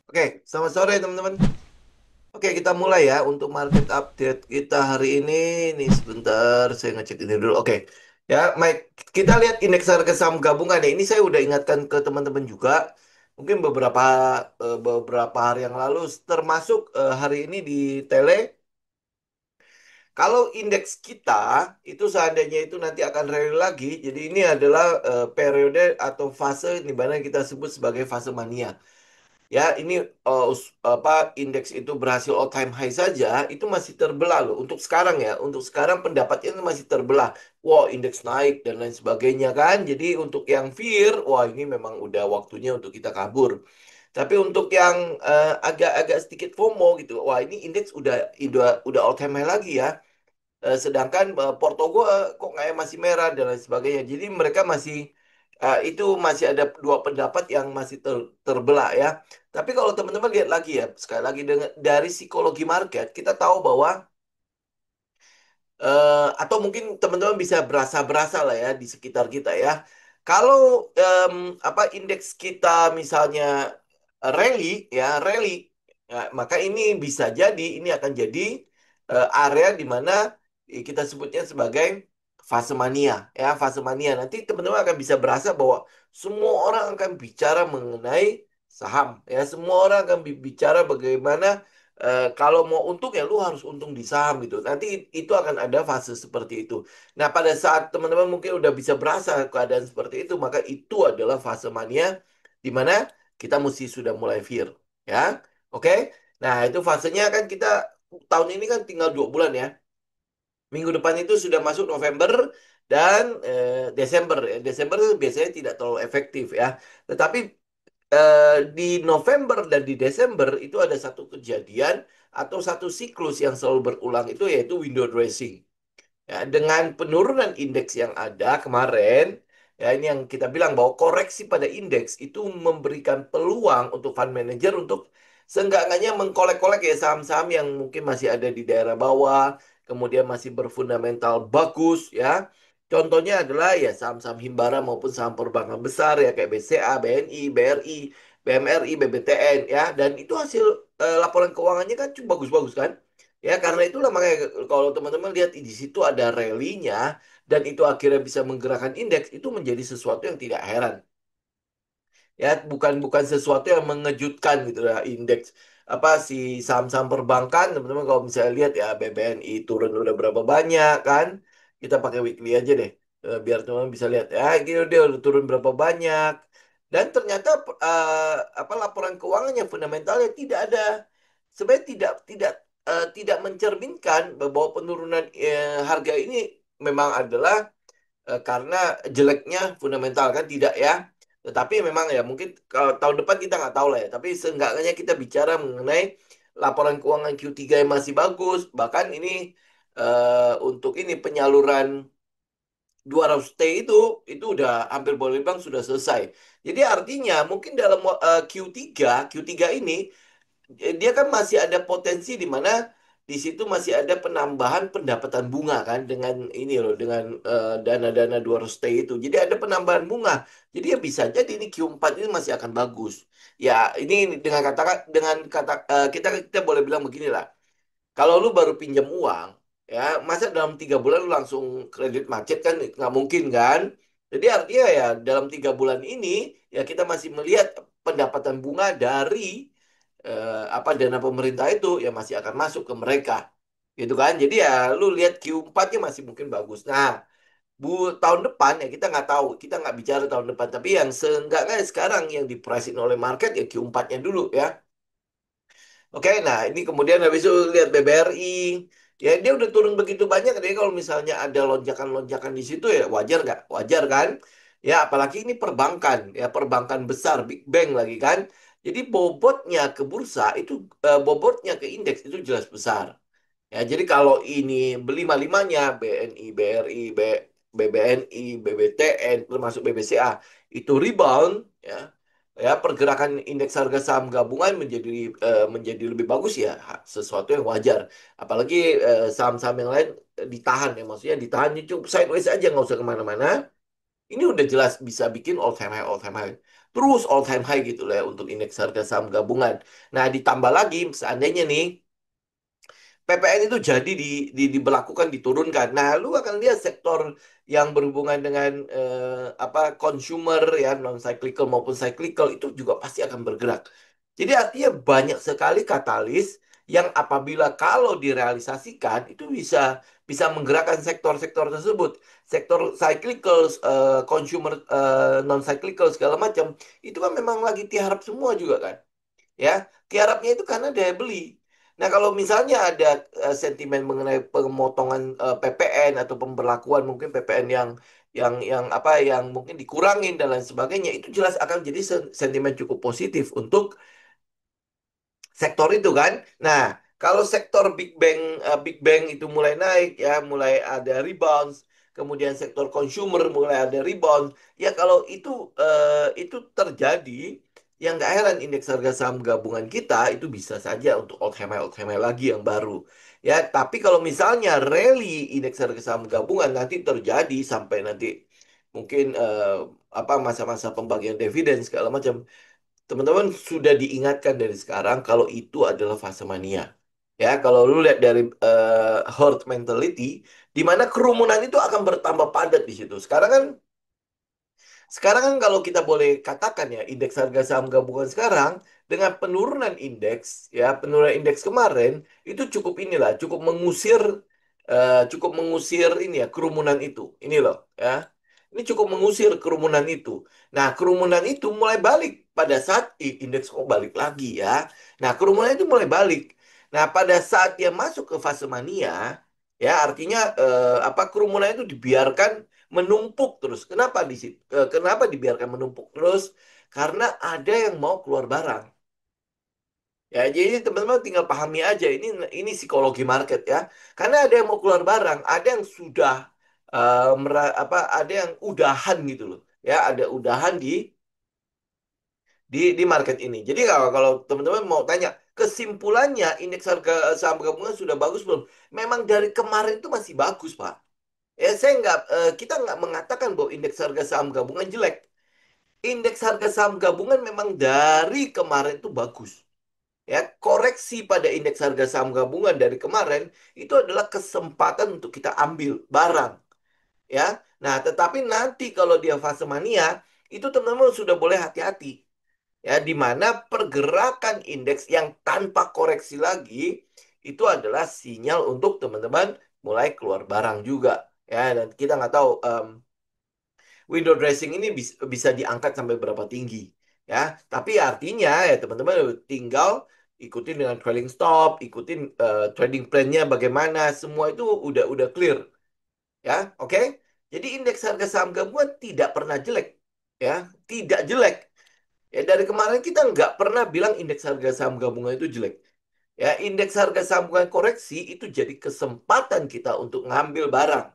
Oke, selamat sore teman-teman. Oke, kita mulai ya untuk market update kita hari ini. Nih sebentar, saya ngecek ini dulu. Oke, ya, Mike, kita lihat indeks harga saham gabungan ya. Ini saya udah ingatkan ke teman-teman juga. Mungkin beberapa hari yang lalu, termasuk hari ini di Tele. Kalau indeks kita itu seandainya itu nanti akan rally lagi. Jadi ini adalah periode atau fase di mana kita sebut sebagai fase mania. Ya, ini apa indeks itu berhasil all time high saja, itu masih terbelah loh. Untuk sekarang ya, untuk sekarang pendapatnya itu masih terbelah. Wah, indeks naik dan lain sebagainya kan. Jadi untuk yang fear, wah ini memang udah waktunya untuk kita kabur. Tapi untuk yang agak-agak sedikit FOMO gitu, wah ini indeks udah all time high lagi ya. Sedangkan Porto gue kok kayak masih merah dan lain sebagainya. Jadi mereka masih itu masih ada dua pendapat yang masih terbelah ya. Tapi kalau teman-teman lihat lagi ya, sekali lagi dari psikologi market, kita tahu bahwa atau mungkin teman-teman bisa berasa-berasa lah ya di sekitar kita ya. Kalau apa indeks kita misalnya rally ya, rally, ya, maka ini bisa jadi ini akan jadi area di mana kita sebutnya sebagai fase mania ya, fase mania. Nanti teman-teman akan bisa berasa bahwa semua orang akan bicara mengenai saham ya, semua orang akan bicara bagaimana kalau mau untung ya lu harus untung di saham gitu. Nanti itu akan ada fase seperti itu. Nah, pada saat teman-teman mungkin udah bisa berasa keadaan seperti itu, maka itu adalah fase mania di mana kita mesti sudah mulai fear, ya. Oke. Nah, itu fasenya kan kita tahun ini kan tinggal 2 bulan ya. Minggu depan itu sudah masuk November dan Desember. Desember biasanya tidak terlalu efektif ya. Tetapi di November dan di Desember itu ada satu kejadian atau satu siklus yang selalu berulang itu yaitu window dressing. Ya, dengan penurunan indeks yang ada kemarin, ya ini yang kita bilang bahwa koreksi pada indeks itu memberikan peluang untuk fund manager untuk seenggak-enggaknya mengkolek-kolek ya saham-saham yang mungkin masih ada di daerah bawah, kemudian masih berfundamental bagus ya. Contohnya adalah ya saham-saham himbara maupun saham perbankan besar ya kayak BCA, BNI, BRI, BMRI, BBTN ya. Dan itu hasil laporan keuangannya kan cukup bagus-bagus kan. Ya, karena itulah makanya kalau teman-teman lihat di situ ada rally-nya dan itu akhirnya bisa menggerakkan indeks, itu menjadi sesuatu yang tidak heran. Ya, bukan bukan sesuatu yang mengejutkan gitu ya indeks apa si saham-saham perbankan teman-teman kalau misalnya lihat ya BBNI turun udah berapa banyak kan. Kita pakai weekly aja deh. Biar teman-teman bisa lihat ya gitu dia udah turun berapa banyak dan ternyata apa laporan keuangannya fundamentalnya tidak ada sebenarnya tidak mencerminkan bahwa penurunan harga ini memang adalah karena jeleknya fundamental kan tidak ya. Tetapi memang ya mungkin kalau tahun depan kita nggak tahu lah ya. Tapi seenggaknya kita bicara mengenai laporan keuangan Q3 yang masih bagus. Bahkan ini untuk ini penyaluran 200T itu udah hampir boleh bilang sudah selesai. Jadi artinya mungkin dalam Q3 ini dia kan masih ada potensi di mana di situ masih ada penambahan pendapatan bunga kan dengan ini loh dengan dana-dana 200T itu. Jadi ada penambahan bunga. Jadi ya bisa jadi ini Q4 ini masih akan bagus. Ya, ini kita boleh bilang beginilah. Kalau lu baru pinjam uang, ya masa dalam 3 bulan lu langsung kredit macet kan nggak mungkin kan? Jadi artinya ya dalam 3 bulan ini ya kita masih melihat pendapatan bunga dari apa dana pemerintah itu ya masih akan masuk ke mereka, gitu kan? Jadi ya lu lihat Q4-nya masih mungkin bagus. Nah, tahun depan ya kita nggak tahu, kita nggak bicara tahun depan, tapi yang seenggaknya sekarang yang dipricein oleh market ya Q4-nya dulu ya. Oke, nah ini kemudian habis itu lihat BBRI, ya dia udah turun begitu banyak, jadi kalau misalnya ada lonjakan-lonjakan di situ ya wajar nggak? Wajar kan? Ya apalagi ini perbankan, ya perbankan besar, big bank lagi kan. Jadi bobotnya ke bursa itu, bobotnya ke indeks itu jelas besar. Ya, jadi kalau ini lima-limanya BNI, BRI, BBNI, BBTN, termasuk BBCA itu rebound, ya, ya pergerakan indeks harga saham gabungan menjadi lebih bagus ya sesuatu yang wajar. Apalagi saham-saham yang lain ditahan ya, maksudnya ditahan cukup sideways aja nggak usah kemana-mana. Ini udah jelas bisa bikin all time high, all time high. terus all time high gitu lah ya untuk indeks harga saham gabungan. Nah, ditambah lagi seandainya nih PPN itu jadi diberlakukan diturunkan. Nah, lu akan lihat sektor yang berhubungan dengan apa consumer ya non cyclical maupun cyclical itu juga pasti akan bergerak. Jadi artinya banyak sekali katalis yang apabila kalau direalisasikan itu bisa bisa menggerakkan sektor-sektor tersebut. Sektor cyclical, consumer non cyclical segala macam itu kan memang lagi tiarap semua juga kan ya tiarapnya itu karena daya beli. Nah kalau misalnya ada sentimen mengenai pemotongan PPN atau pemberlakuan mungkin PPN yang apa yang mungkin dikurangin dan lain sebagainya itu jelas akan jadi sentimen cukup positif untuk sektor itu kan. Nah, kalau sektor Big Bang itu mulai naik ya, mulai ada rebound, kemudian sektor consumer mulai ada rebound. Ya kalau itu terjadi, yang nggak heran indeks harga saham gabungan kita itu bisa saja untuk all time high lagi yang baru. Ya, tapi kalau misalnya rally indeks harga saham gabungan nanti terjadi sampai nanti mungkin apa masa-masa pembagian dividen segala macam teman-teman sudah diingatkan dari sekarang kalau itu adalah fase mania. Ya, kalau lu lihat dari herd mentality, di mana kerumunan itu akan bertambah padat di situ. Sekarang kan kalau kita boleh katakan ya, indeks harga saham gabungan sekarang dengan penurunan indeks, ya penurunan indeks kemarin itu cukup inilah, cukup mengusir ini ya kerumunan itu. Ini loh, ya. Ini cukup mengusir kerumunan itu. Nah, kerumunan itu mulai balik pada saat indeks kok balik lagi ya. Nah, kerumunan itu mulai balik. Nah, pada saat dia masuk ke fase mania, ya artinya apa kerumunan itu dibiarkan menumpuk terus. Kenapa dibiarkan menumpuk terus? Karena ada yang mau keluar barang. Ya, jadi teman-teman tinggal pahami aja ini psikologi market ya. Karena ada yang mau keluar barang, ada yang sudah ada yang udahan gitu loh. Ya, ada udahan di market ini. Jadi kalau kalau teman-teman mau tanya, kesimpulannya indeks harga saham gabungan sudah bagus belum? Memang dari kemarin itu masih bagus, Pak. Ya, kita nggak mengatakan bahwa indeks harga saham gabungan jelek. Indeks harga saham gabungan memang dari kemarin itu bagus. Ya, koreksi pada indeks harga saham gabungan dari kemarin itu adalah kesempatan untuk kita ambil barang. Ya, nah tetapi nanti kalau dia fase mania, itu teman-teman sudah boleh hati-hati. Ya, di mana pergerakan indeks yang tanpa koreksi lagi itu adalah sinyal untuk teman-teman mulai keluar barang juga. Ya, dan kita nggak tahu window dressing ini bisa diangkat sampai berapa tinggi ya tapi artinya ya teman-teman tinggal ikutin dengan trailing stop ikutin trading plan-nya bagaimana semua itu udah clear ya oke. Jadi indeks harga saham gabungan tidak pernah jelek ya tidak jelek ya dari kemarin kita nggak pernah bilang indeks harga saham gabungan itu jelek ya indeks harga saham gabungan koreksi itu jadi kesempatan kita untuk ngambil barang.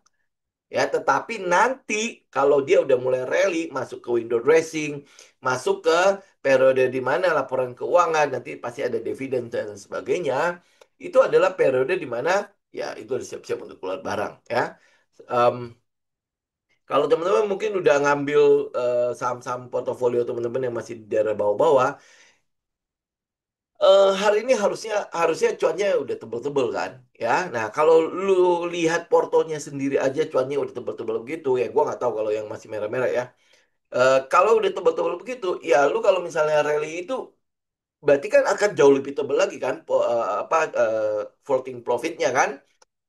Ya, tetapi nanti kalau dia udah mulai rally, masuk ke window dressing, masuk ke periode di mana laporan keuangan, nanti pasti ada dividen dan sebagainya. Itu adalah periode di mana ya itu udah siap-siap untuk keluar barang. Ya, Em, kalau teman-teman mungkin udah ngambil saham-saham portofolio teman-teman yang masih di daerah bawah-bawah, hari ini harusnya harusnya cuannya udah tebel-tebel kan ya nah kalau lu lihat portonya sendiri aja cuannya udah tebel-tebel begitu ya gua nggak tahu kalau yang masih merah-merah ya. Kalau udah tebel-tebel begitu ya lu kalau misalnya rally itu berarti kan akan jauh lebih tebel lagi kan floating profitnya kan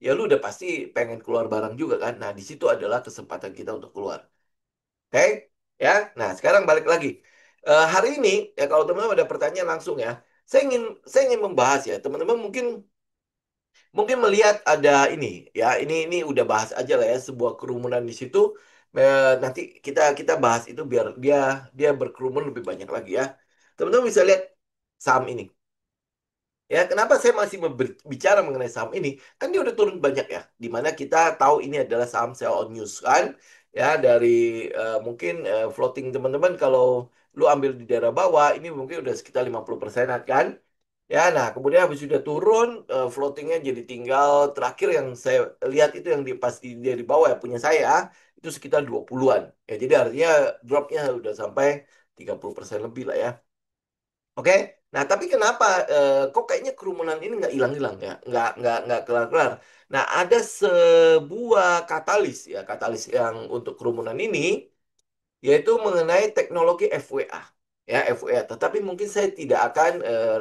ya lu udah pasti pengen keluar barang juga kan nah di situ adalah kesempatan kita untuk keluar. Oke ya nah sekarang balik lagi. Hari ini ya kalau teman-teman ada pertanyaan langsung ya saya ingin membahas ya teman-teman mungkin mungkin melihat ada ini ya ini udah bahas aja lah ya sebuah kerumunan di situ. Nanti kita bahas itu biar dia dia berkerumun lebih banyak lagi ya teman-teman bisa lihat saham ini ya kenapa saya masih bicara mengenai saham ini kan dia udah turun banyak ya dimana kita tahu ini adalah saham sell on news kan ya dari mungkin floating teman-teman kalau lu ambil di daerah bawah ini mungkin udah sekitar 50% kan. Ya, nah kemudian habis sudah turun, floatingnya jadi tinggal terakhir yang saya lihat itu yang pasti dia di bawah ya punya saya itu sekitar 20-an. Ya, jadi artinya dropnya udah sampai 30% lebih lah ya. Oke, nah tapi kenapa kok kayaknya kerumunan ini nggak hilang-hilang ya, nggak kelar-kelar. Nah ada sebuah katalis ya, katalis yang untuk kerumunan ini yaitu mengenai teknologi FWA. Ya, FWA. Tetapi mungkin saya tidak akan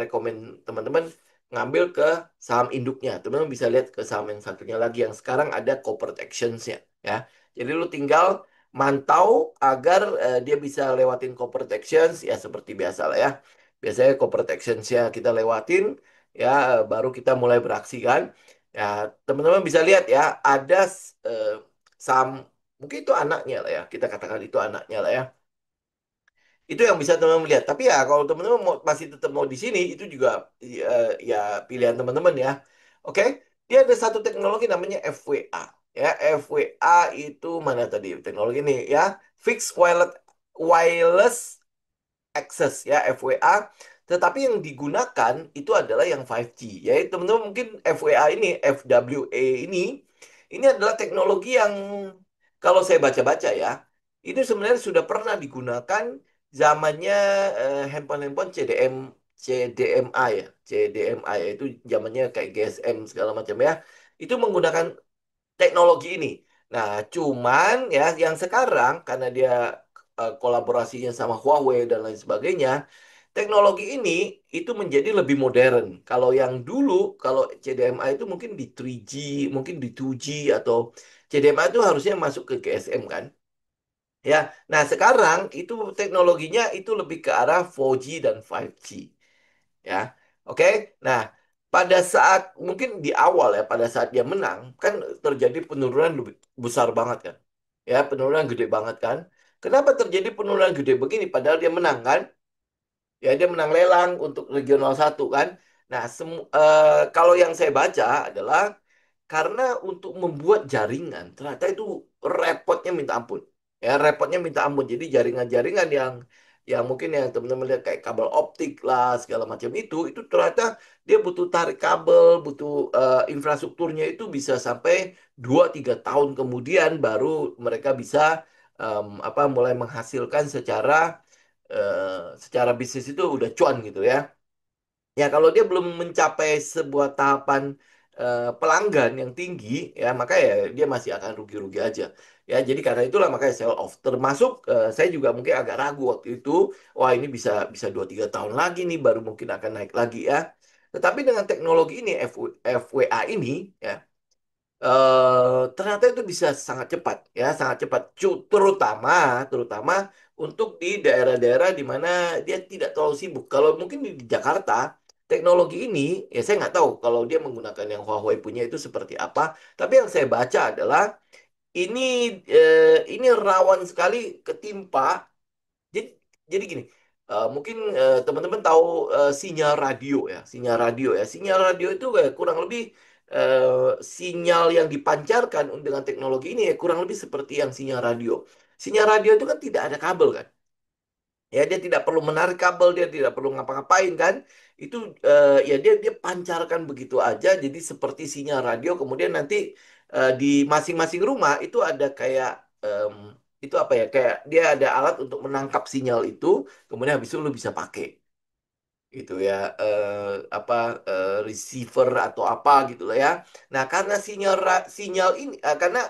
rekomen teman-teman ngambil ke saham induknya. Teman-teman bisa lihat ke saham yang satunya lagi yang sekarang ada corporate actions-nya. Ya. Jadi lu tinggal mantau agar dia bisa lewatin corporate actions ya seperti biasa lah ya. Biasanya corporate actions-nya kita lewatin ya baru kita mulai beraksi kan. Ya, teman-teman bisa lihat ya ada eh, saham. Mungkin itu anaknya lah ya. Kita katakan itu anaknya lah ya. Itu yang bisa teman-teman lihat. Tapi ya kalau teman-teman masih tetap mau di sini, itu juga ya pilihan teman-teman ya. Oke, dia ada satu teknologi namanya FWA. Ya, FWA itu mana tadi teknologi ini ya? Fixed Wireless Access ya FWA, tetapi yang digunakan itu adalah yang 5G. Ya, teman-teman mungkin FWA ini, FWA ini adalah teknologi yang kalau saya baca-baca ya, itu sebenarnya sudah pernah digunakan zamannya handphone-handphone CDMA ya, CDMA ya, itu zamannya kayak GSM segala macam ya. Itu menggunakan teknologi ini. Nah, cuman ya yang sekarang karena dia kolaborasinya sama Huawei dan lain sebagainya, teknologi ini itu menjadi lebih modern. Kalau yang dulu, kalau CDMA itu mungkin di 3G, mungkin di 2G atau CDMA itu harusnya masuk ke GSM kan. Ya, nah sekarang itu teknologinya itu lebih ke arah 4G dan 5G. Ya, oke. Nah, pada saat mungkin di awal ya, pada saat dia menang, kan terjadi penurunan lebih besar banget kan. Ya, penurunan gede banget kan. Kenapa terjadi penurunan gede begini? Padahal dia menang kan? Ya, dia menang lelang untuk regional satu kan. Nah, kalau yang saya baca adalah karena untuk membuat jaringan, ternyata itu repotnya minta ampun. Ya, repotnya minta ampun. Jadi jaringan-jaringan yang mungkin yang teman-teman lihat kayak kabel optik lah segala macam itu ternyata dia butuh tarik kabel, butuh infrastrukturnya itu bisa sampai 2 3 tahun kemudian baru mereka bisa mulai menghasilkan secara bisnis itu udah cuan gitu ya. Ya, kalau dia belum mencapai sebuah tahapan pelanggan yang tinggi, ya maka ya dia masih akan rugi-rugi aja. Ya, jadi karena itulah makanya sell off. Termasuk saya juga mungkin agak ragu waktu itu, wah ini bisa bisa 2 3 tahun lagi nih baru mungkin akan naik lagi ya. Tetapi dengan teknologi ini FWA ini ya ternyata itu bisa sangat cepat ya sangat cepat terutama terutama untuk di daerah-daerah di mana dia tidak terlalu sibuk kalau mungkin di Jakarta teknologi ini ya saya nggak tahu kalau dia menggunakan yang Huawei punya itu seperti apa tapi yang saya baca adalah ini ini rawan sekali ketimpa jadi jadi gini, mungkin teman-teman tahu sinyal radio ya, sinyal radio ya. Sinyal radio itu kurang lebih sinyal yang dipancarkan dengan teknologi ini ya kurang lebih seperti yang sinyal radio. Sinyal radio itu kan tidak ada kabel kan. Ya dia tidak perlu menarik kabel, dia tidak perlu ngapa-ngapain kan. Itu ya dia dia pancarkan begitu aja jadi seperti sinyal radio kemudian nanti di masing-masing rumah itu ada kayak itu apa ya kayak dia ada alat untuk menangkap sinyal itu kemudian habis itu lu bisa pakai gitu ya apa receiver atau apa gitu lah ya. Nah, karena sinyal ini karena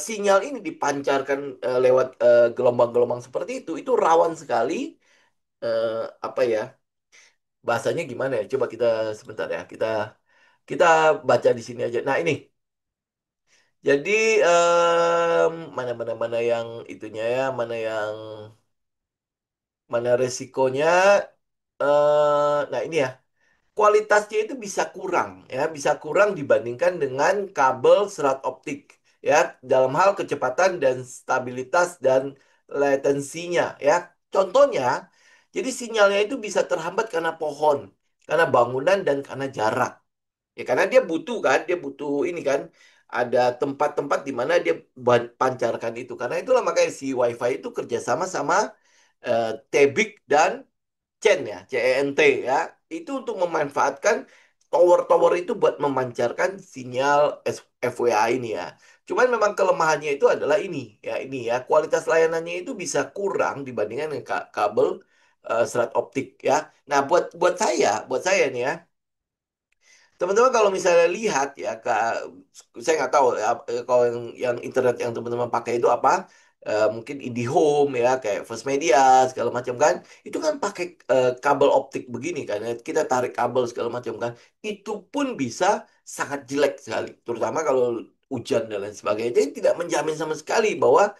sinyal ini dipancarkan lewat gelombang-gelombang seperti itu rawan sekali eh, apa ya bahasanya gimana ya? Coba kita sebentar ya kita baca di sini aja. Nah ini jadi mana mana mana yang itunya ya mana resikonya nah ini ya kualitasnya itu bisa kurang ya bisa kurang dibandingkan dengan kabel serat optik ya dalam hal kecepatan dan stabilitas dan latensinya ya contohnya jadi sinyalnya itu bisa terhambat karena pohon karena bangunan dan karena jarak ya karena dia butuh kan dia butuh ini kan ada tempat-tempat di mana dia pancarkan itu karena itulah makanya si WiFi itu kerjasama sama Tebik dan CEN ya, CENT ya, itu untuk memanfaatkan tower-tower itu buat memancarkan sinyal FWA ini ya. Cuman memang kelemahannya itu adalah ini ya, kualitas layanannya itu bisa kurang dibandingkan dengan kabel serat optik ya. Nah, buat saya nih ya, teman-teman kalau misalnya lihat ya, saya nggak tahu ya, kalau yang internet yang teman-teman pakai itu apa, mungkin IndiHome ya, kayak First Media segala macam kan, itu kan pakai kabel optik begini kan, ya. Kita tarik kabel segala macam kan, itu pun bisa sangat jelek sekali, terutama kalau hujan dan lain sebagainya. Jadi tidak menjamin sama sekali bahwa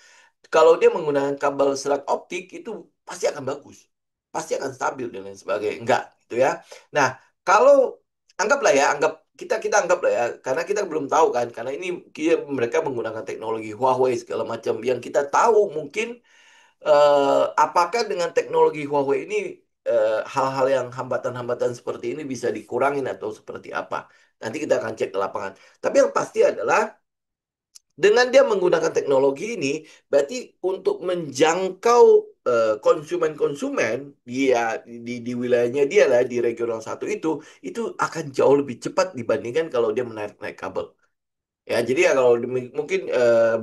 kalau dia menggunakan kabel serat optik itu pasti akan bagus, pasti akan stabil dan lain sebagainya. Enggak, gitu ya. Nah, kalau anggaplah ya, kita kita anggap lah ya, karena kita belum tahu kan, karena ini mereka menggunakan teknologi Huawei segala macam yang kita tahu mungkin apakah dengan teknologi Huawei ini hal-hal yang hambatan-hambatan seperti ini bisa dikurangin atau seperti apa. Nanti kita akan cek ke lapangan. Tapi yang pasti adalah dengan dia menggunakan teknologi ini, berarti untuk menjangkau konsumen-konsumen dia di wilayahnya dia lah di regional satu itu akan jauh lebih cepat dibandingkan kalau dia menarik-naik kabel. Ya, jadi ya kalau mungkin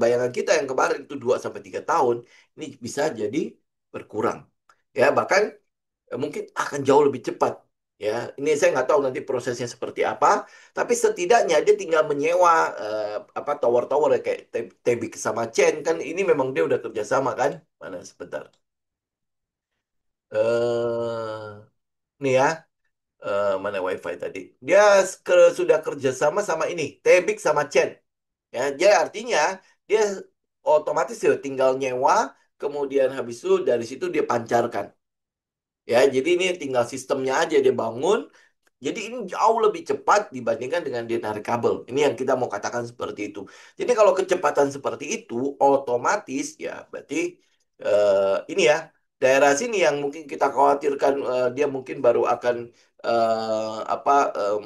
bayangan kita yang kemarin itu 2 sampai 3 tahun, ini bisa jadi berkurang. Ya, bahkan mungkin akan jauh lebih cepat. Ya, ini saya nggak tahu nanti prosesnya seperti apa, tapi setidaknya dia tinggal menyewa apa tower-tower ya, kayak Tebik sama Chen kan ini memang dia udah kerjasama kan? Mana sebentar. Nih ya, mana WiFi tadi? Dia sudah kerjasama sama ini, Tebik sama Chen. Ya, jadi artinya dia otomatis ya tinggal nyewa, kemudian habis itu dari situ dia pancarkan. Ya, jadi ini tinggal sistemnya aja dia bangun. Jadi ini jauh lebih cepat dibandingkan dengan dia narik kabel. Ini yang kita mau katakan seperti itu. Jadi kalau kecepatan seperti itu, otomatis ya berarti ini ya daerah sini yang mungkin kita khawatirkan dia mungkin baru akan apa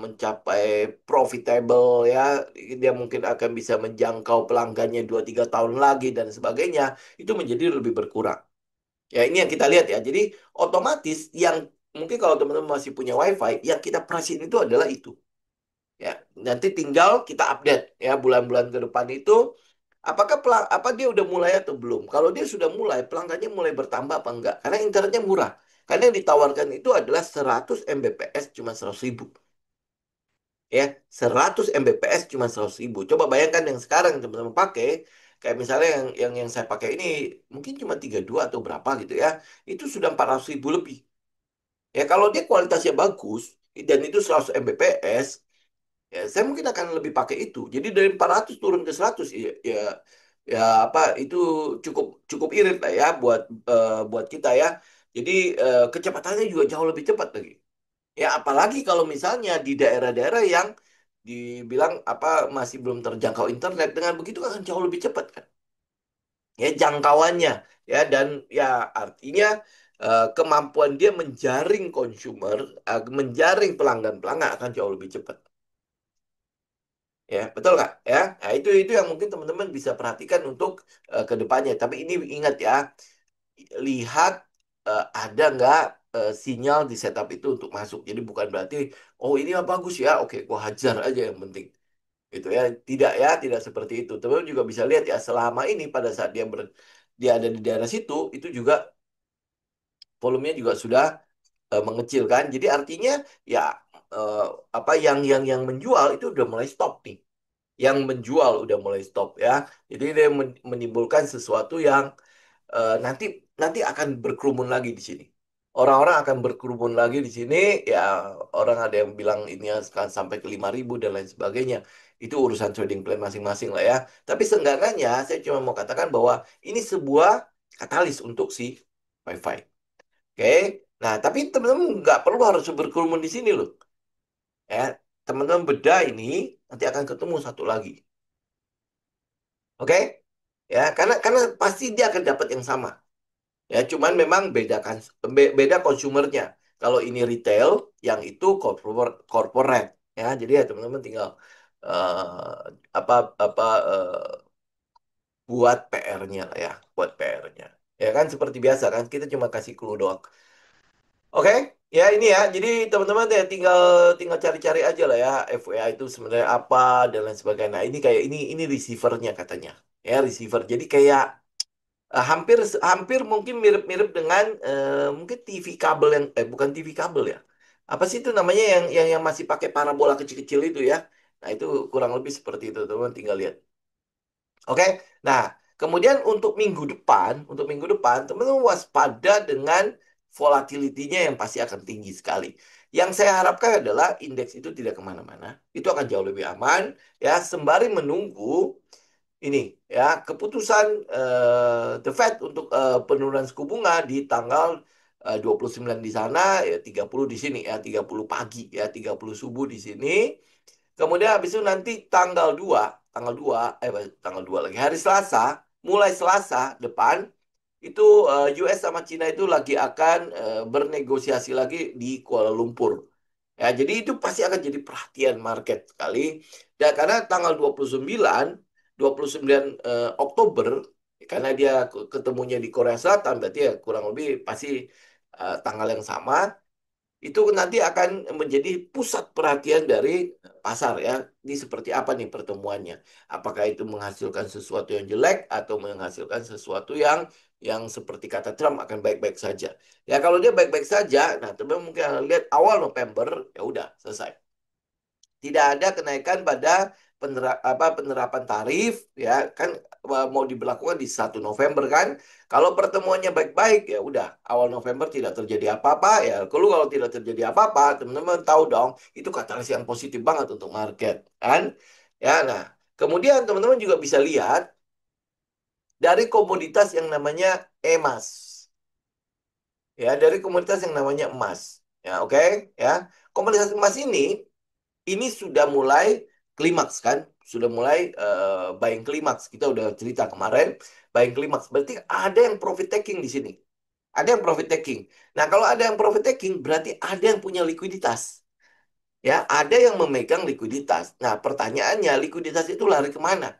mencapai profitable ya. Dia mungkin akan bisa menjangkau pelanggannya 2 3 tahun lagi dan sebagainya. Itu menjadi lebih berkurang. Ya, ini yang kita lihat ya. Jadi otomatis yang mungkin kalau teman-teman masih punya WiFi, yang kita perhatiin itu adalah itu. Ya, nanti tinggal kita update ya bulan-bulan ke depan itu apakah apa dia udah mulai atau belum. Kalau dia sudah mulai, pelanggannya mulai bertambah apa enggak? Karena internetnya murah. Karena yang ditawarkan itu adalah 100 Mbps cuma 100.000. Ya, 100 Mbps cuma 100.000. Coba bayangkan yang sekarang teman-teman pakai, kayak misalnya yang saya pakai ini mungkin cuma 32 atau berapa gitu ya. Itu sudah 400.000 lebih. Ya, kalau dia kualitasnya bagus dan itu 100 Mbps, ya saya mungkin akan lebih pakai itu. Jadi dari 400 turun ke 100 ya, ya apa itu cukup cukup irit lah ya buat kita ya. Jadi kecepatannya juga jauh lebih cepat lagi. Ya, apalagi kalau misalnya di daerah-daerah yang dibilang apa masih belum terjangkau internet, dengan begitu akan jauh lebih cepat kan. Ya, jangkauannya ya, dan ya artinya kemampuan dia menjaring konsumer, menjaring pelanggan-pelanggan akan jauh lebih cepat. Ya, betul nggak? Ya, nah, itu yang mungkin teman-teman bisa perhatikan untuk ke depannya. Tapi ini ingat ya, lihat ada nggak sinyal di setup itu untuk masuk. Jadi bukan berarti, oh ini mah bagus ya, oke, gua hajar aja yang penting. Gitu ya, tidak seperti itu. Teman-teman juga bisa lihat ya, selama ini pada saat dia ada di daerah situ, itu juga volumenya juga sudah mengecil kan. Jadi artinya ya eh, apa yang menjual itu udah mulai stop nih. Yang menjual udah mulai stop ya. Jadi dia menimbulkan sesuatu yang nanti nanti akan berkerumun lagi di sini. Orang-orang akan berkerumun lagi di sini, ya orang ada yang bilang ini akan sampai ke 5.000 dan lain sebagainya. Itu urusan trading plan masing-masing lah ya. Tapi seenggaknya saya cuma mau katakan bahwa ini sebuah katalis untuk si WiFi. Oke. Nah, tapi teman-teman nggak perlu harus berkerumun di sini loh. Ya, teman-teman beda ini nanti akan ketemu satu lagi. Oke? Ya, karena pasti dia akan dapat yang sama. Ya, cuman memang beda konsumernya. Kalau ini retail, yang itu corporate. Ya, jadi ya teman-teman tinggal eh, apa apa buat PR-nya lah ya, buat PR-nya. Ya kan seperti biasa kan kita cuma kasih clue doang. Oke? Ya ini ya, jadi teman-teman ya tinggal tinggal cari-cari aja lah ya FWA itu sebenarnya apa dan lain sebagainya. Nah, ini kayak ini receivernya katanya. Ya, receiver. Jadi kayak hampir hampir mungkin mirip-mirip dengan mungkin TV kabel yang bukan TV kabel ya. Apa sih itu namanya yang masih pakai parabola kecil-kecil itu ya. Nah, itu kurang lebih seperti itu, teman-teman tinggal lihat. Oke. Nah, kemudian untuk minggu depan, teman-teman waspada dengan volatility-nya yang pasti akan tinggi sekali. Yang saya harapkan adalah indeks itu tidak kemana-mana. Itu akan jauh lebih aman, ya, sembari menunggu ini, ya, keputusan The Fed untuk penurunan suku bunga di tanggal 29 di sana, ya 30 di sini, ya 30 pagi, ya 30 subuh di sini. Kemudian habis itu nanti tanggal 2 lagi, hari Selasa, mulai Selasa depan, itu US sama Cina itu lagi akan bernegosiasi lagi di Kuala Lumpur. Ya, jadi itu pasti akan jadi perhatian market sekali. Dan karena tanggal 29 Oktober, karena dia ketemunya di Korea Selatan, berarti ya kurang lebih pasti tanggal yang sama, itu nanti akan menjadi pusat perhatian dari pasar ya. Ini seperti apa nih pertemuannya? Apakah itu menghasilkan sesuatu yang jelek atau menghasilkan sesuatu yang seperti kata Trump akan baik-baik saja. Ya kalau dia baik-baik saja, nah teman mungkin akan lihat awal November ya udah selesai. Tidak ada kenaikan pada penerapan tarif ya kan, mau diberlakukan di 1 November kan. Kalau pertemuannya baik-baik ya udah awal November tidak terjadi apa-apa ya. Kalau tidak terjadi apa-apa, teman-teman tahu dong itu katalis yang positif banget untuk market kan. Ya, nah, kemudian teman-teman juga bisa lihat dari komoditas yang namanya emas. Ya, dari komoditas yang namanya emas. Ya, oke, ya. Komoditas emas ini sudah mulai klimaks kan, sudah mulai buying klimaks. Kita udah cerita kemarin buying klimaks. Berarti ada yang profit taking di sini. Ada yang profit taking. Nah, kalau ada yang profit taking berarti ada yang punya likuiditas. Ya, ada yang memegang likuiditas. Nah, pertanyaannya likuiditas itu lari kemana?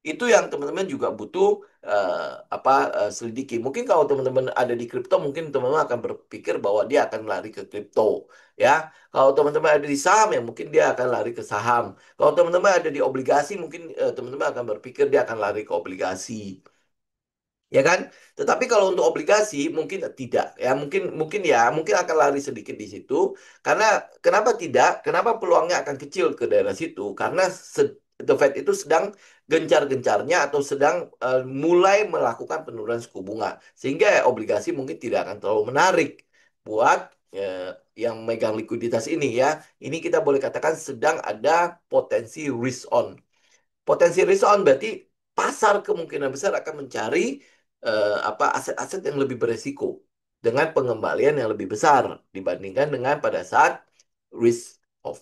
Itu yang teman-teman juga butuh selidiki. Mungkin kalau teman-teman ada di kripto, mungkin teman-teman akan berpikir bahwa dia akan lari ke kripto, ya. Kalau teman-teman ada di saham, ya mungkin dia akan lari ke saham. Kalau teman-teman ada di obligasi, mungkin teman-teman akan berpikir dia akan lari ke obligasi. Ya kan? Tetapi kalau untuk obligasi mungkin tidak ya, mungkin akan lari sedikit di situ karena kenapa tidak? Kenapa peluangnya akan kecil ke daerah situ? Karena The Fed itu sedang gencar-gencarnya atau sedang mulai melakukan penurunan suku bunga sehingga ya, obligasi mungkin tidak akan terlalu menarik buat yang megang likuiditas ini ya. Ini kita boleh katakan sedang ada potensi risk on. Potensi risk on berarti pasar kemungkinan besar akan mencari aset-aset yang lebih beresiko dengan pengembalian yang lebih besar dibandingkan dengan pada saat risk off.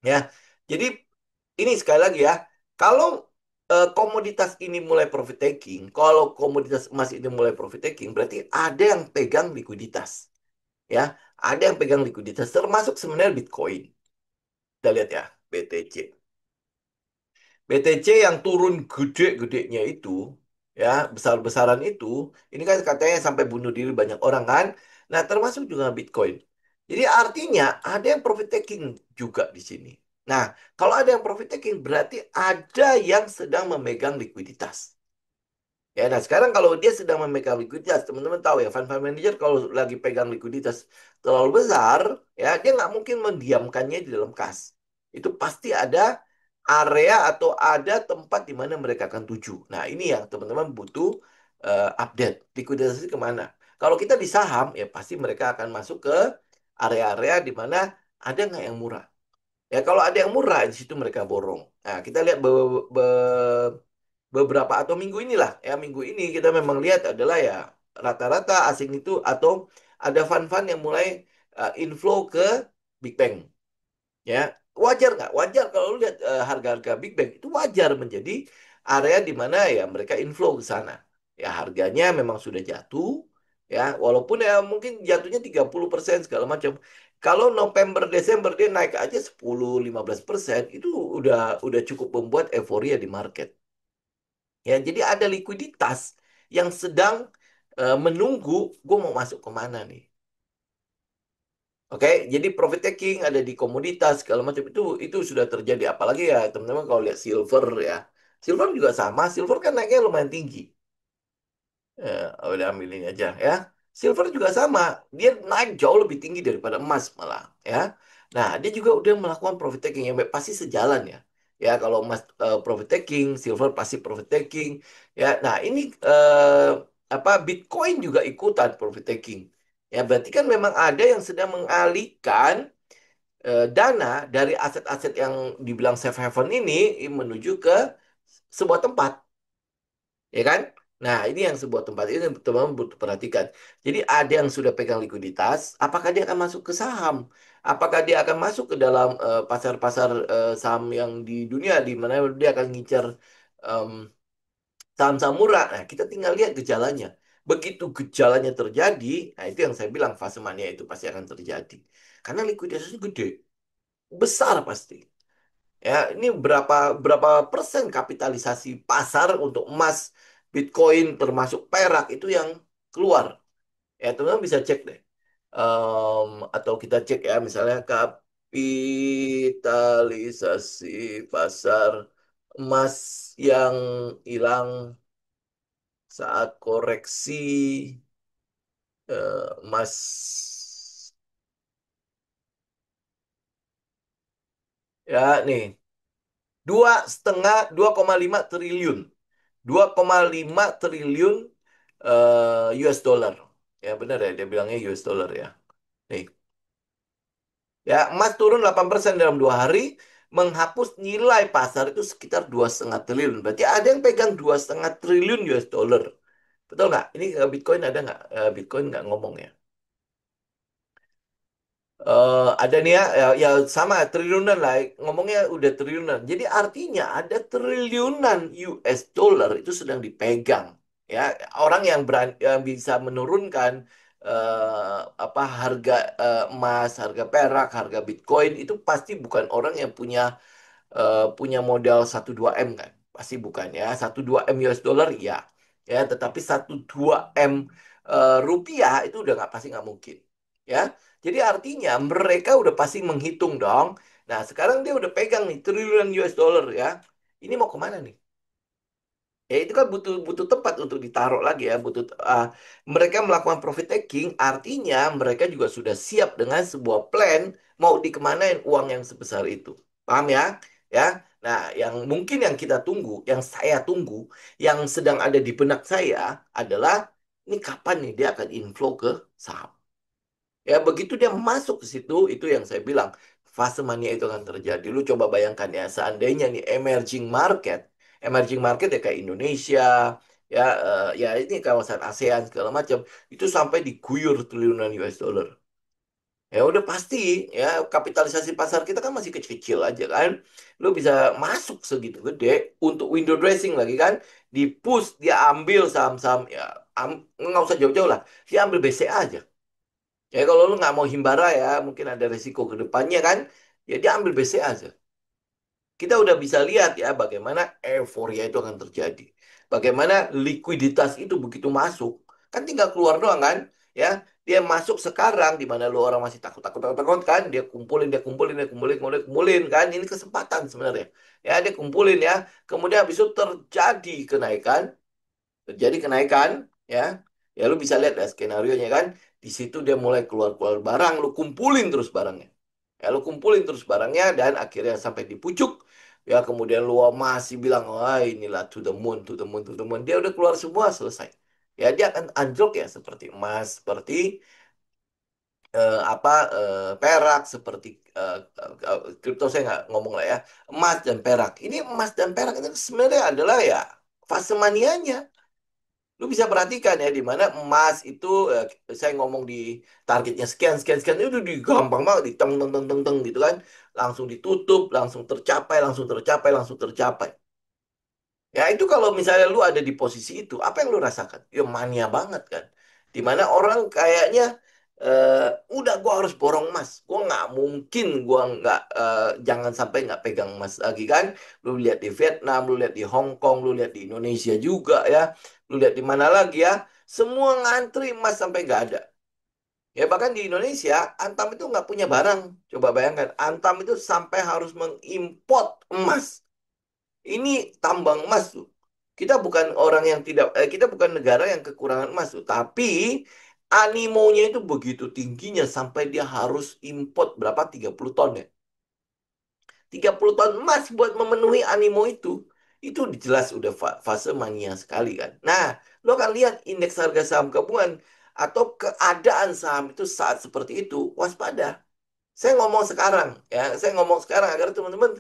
Ya, jadi ini sekali lagi ya, kalau komoditas ini mulai profit taking, kalau komoditas emas ini mulai profit taking, berarti ada yang pegang likuiditas, ya, ada yang pegang likuiditas, termasuk sebenarnya Bitcoin. Kita lihat ya, BTC. BTC yang turun gede-gedenya itu, ya, besar-besaran itu, ini kan katanya sampai bunuh diri banyak orang kan. Nah, termasuk juga Bitcoin. Jadi artinya ada yang profit taking juga di sini. Nah, kalau ada yang profit taking berarti ada yang sedang memegang likuiditas. Ya, nah sekarang kalau dia sedang memegang likuiditas, teman-teman tahu ya, fund manager kalau lagi pegang likuiditas terlalu besar, ya dia nggak mungkin mendiamkannya di dalam kas. Itu pasti ada area atau ada tempat di mana mereka akan tuju. Nah, ini yang teman-teman butuh update. Likuiditas itu kemana? Kalau kita di saham, ya pasti mereka akan masuk ke area-area di mana ada nggak yang murah. Ya, kalau ada yang murah, di situ mereka borong. Nah, kita lihat beberapa atau minggu inilah ya, minggu ini kita memang lihat adalah ya rata-rata asing itu atau ada fund-fund yang mulai inflow ke Big Bang, ya. Wajar nggak? Wajar kalau lu lihat harga-harga Big Bang itu wajar menjadi area di mana ya mereka inflow ke sana. Ya harganya memang sudah jatuh, ya walaupun ya mungkin jatuhnya 30% segala macam. Kalau November Desember dia naik aja 10-15%, itu udah cukup membuat euforia di market. Ya, jadi ada likuiditas yang sedang menunggu gue mau masuk kemana nih. Oke, jadi profit taking ada di komoditas segala macam itu sudah terjadi. Apalagi ya teman-teman kalau lihat silver ya, silver juga sama. Silver kan naiknya lumayan tinggi. Udah ambil ini aja ya. Silver juga sama, dia naik jauh lebih tinggi daripada emas malah ya. Nah, dia juga udah melakukan profit taking yang pasti sejalan ya. Ya, kalau emas profit taking, silver pasti profit taking ya. Nah, ini apa Bitcoin juga ikutan profit taking. Ya, berarti kan memang ada yang sedang mengalihkan dana dari aset-aset yang dibilang safe haven ini menuju ke sebuah tempat ya kan? Nah, ini yang sebuah tempat ini yang teman-teman butuh perhatikan. Jadi ada yang sudah pegang likuiditas, apakah dia akan masuk ke saham? Apakah dia akan masuk ke dalam pasar-pasar saham yang di dunia di mana dia akan ngincar em, saham-saham murah? Nah, kita tinggal lihat gejalanya. Begitu gejalanya terjadi, nah itu yang saya bilang fase mania itu pasti akan terjadi. Karena likuiditasnya gede, besar pasti. Ya, ini berapa berapa persen kapitalisasi pasar untuk emas, Bitcoin termasuk perak itu yang keluar. Ya, teman-teman bisa cek deh. Atau kita cek ya, misalnya kapitalisasi pasar emas yang hilang saat koreksi emas. Ya, nih, 2,5 triliun. 2,5 triliun US dollar. Ya benar ya, dia bilangnya US dollar ya. Nih, ya emas turun 8% dalam 2 hari, menghapus nilai pasar itu sekitar 2,5 triliun. Berarti ada yang pegang 2,5 triliun US dollar. Betul nggak? Ini Bitcoin ada nggak? Bitcoin nggak ngomong ya. Ada nih ya, ya sama triliunan lah. Ngomongnya udah triliunan. Jadi artinya ada triliunan US dollar itu sedang dipegang. Ya, orang yang yang bisa menurunkan apa harga emas, harga perak, harga Bitcoin itu pasti bukan orang yang punya modal 1-2 M kan? Pasti bukan ya. 1-2 M US dollar ya. Ya, tetapi 1-2 M rupiah itu udah nggak pasti nggak mungkin. Ya. Jadi artinya mereka udah pasti menghitung dong. Nah, sekarang dia udah pegang nih triliunan US dollar ya. Ini mau kemana nih? Ya itu kan butuh butuh tempat untuk ditaruh lagi ya, mereka melakukan profit taking, artinya mereka juga sudah siap dengan sebuah plan mau dikemanain uang yang sebesar itu. Paham ya? Ya. Nah, yang mungkin yang kita tunggu, yang saya tunggu, yang sedang ada di benak saya adalah ini kapan nih dia akan inflow ke saham. Ya, begitu dia masuk ke situ, itu yang saya bilang, fase mania itu akan terjadi. Lu coba bayangkan ya, seandainya nih emerging market ya kayak Indonesia, ya, ya ini kawasan ASEAN segala macam, itu sampai diguyur triliunan US dollar. Ya udah pasti, ya kapitalisasi pasar kita kan masih kecil-kecil aja kan. Lu bisa masuk segitu gede untuk window dressing lagi kan, di push dia ambil saham-saham ya, nggak usah jauh-jauh lah, dia ambil BCA aja. Ya kalau lu nggak mau Himbara ya, mungkin ada resiko ke depannya kan. Ya dia ambil BCA aja. Kita udah bisa lihat ya bagaimana euforia itu akan terjadi. Bagaimana likuiditas itu begitu masuk. Kan tinggal keluar doang kan. Ya, dia masuk sekarang di mana lu orang masih takut takut takut takut kan. Dia kumpulin, dia kumpulin, dia kumpulin, kumpulin, kumpulin kan. Ini kesempatan sebenarnya. Ya, dia kumpulin ya. Kemudian habis itu terjadi kenaikan, ya. Ya lu bisa lihat ya skenario-nya kan. Di situ dia mulai keluar-keluar barang, lu kumpulin terus barangnya. Ya lu kumpulin terus barangnya dan akhirnya sampai di pucuk. Ya kemudian lu masih bilang, wah inilah to the moon, to the moon, to the moon. Dia udah keluar semua, selesai. Ya dia akan anjlok ya seperti emas, seperti apa perak, seperti kripto saya nggak ngomong lah ya. Emas dan perak. Ini emas dan perak itu sebenarnya adalah ya fase manianya. Lu bisa perhatikan ya di mana emas itu saya ngomong di targetnya sekian sekian sekian itu gampang banget diteng teng teng teng teng gitu kan, langsung ditutup, langsung tercapai, langsung tercapai, langsung tercapai. Ya itu kalau misalnya lu ada di posisi itu, apa yang lu rasakan? Ya mania banget kan. Dimana orang kayaknya eh, udah gua harus borong emas. Gua nggak mungkin gua nggak jangan sampai nggak pegang emas lagi kan. Lu lihat di Vietnam, lu lihat di Hong Kong, lu lihat di Indonesia juga ya. Lu lihat di mana lagi ya. Semua ngantri emas sampai nggak ada. Ya bahkan di Indonesia, Antam itu nggak punya barang. Coba bayangkan, Antam itu sampai harus mengimport emas. Ini tambang emas tuh. Kita bukan orang yang tidak, kita bukan negara yang kekurangan emas tuh. Tapi animonya itu begitu tingginya sampai dia harus import berapa? 30 ton ya. 30 ton emas buat memenuhi animo itu. Itu jelas udah fase mania sekali kan. Nah, lo kan lihat indeks harga saham gabungan atau keadaan saham itu saat seperti itu, waspada. Saya ngomong sekarang ya, saya ngomong sekarang agar teman-teman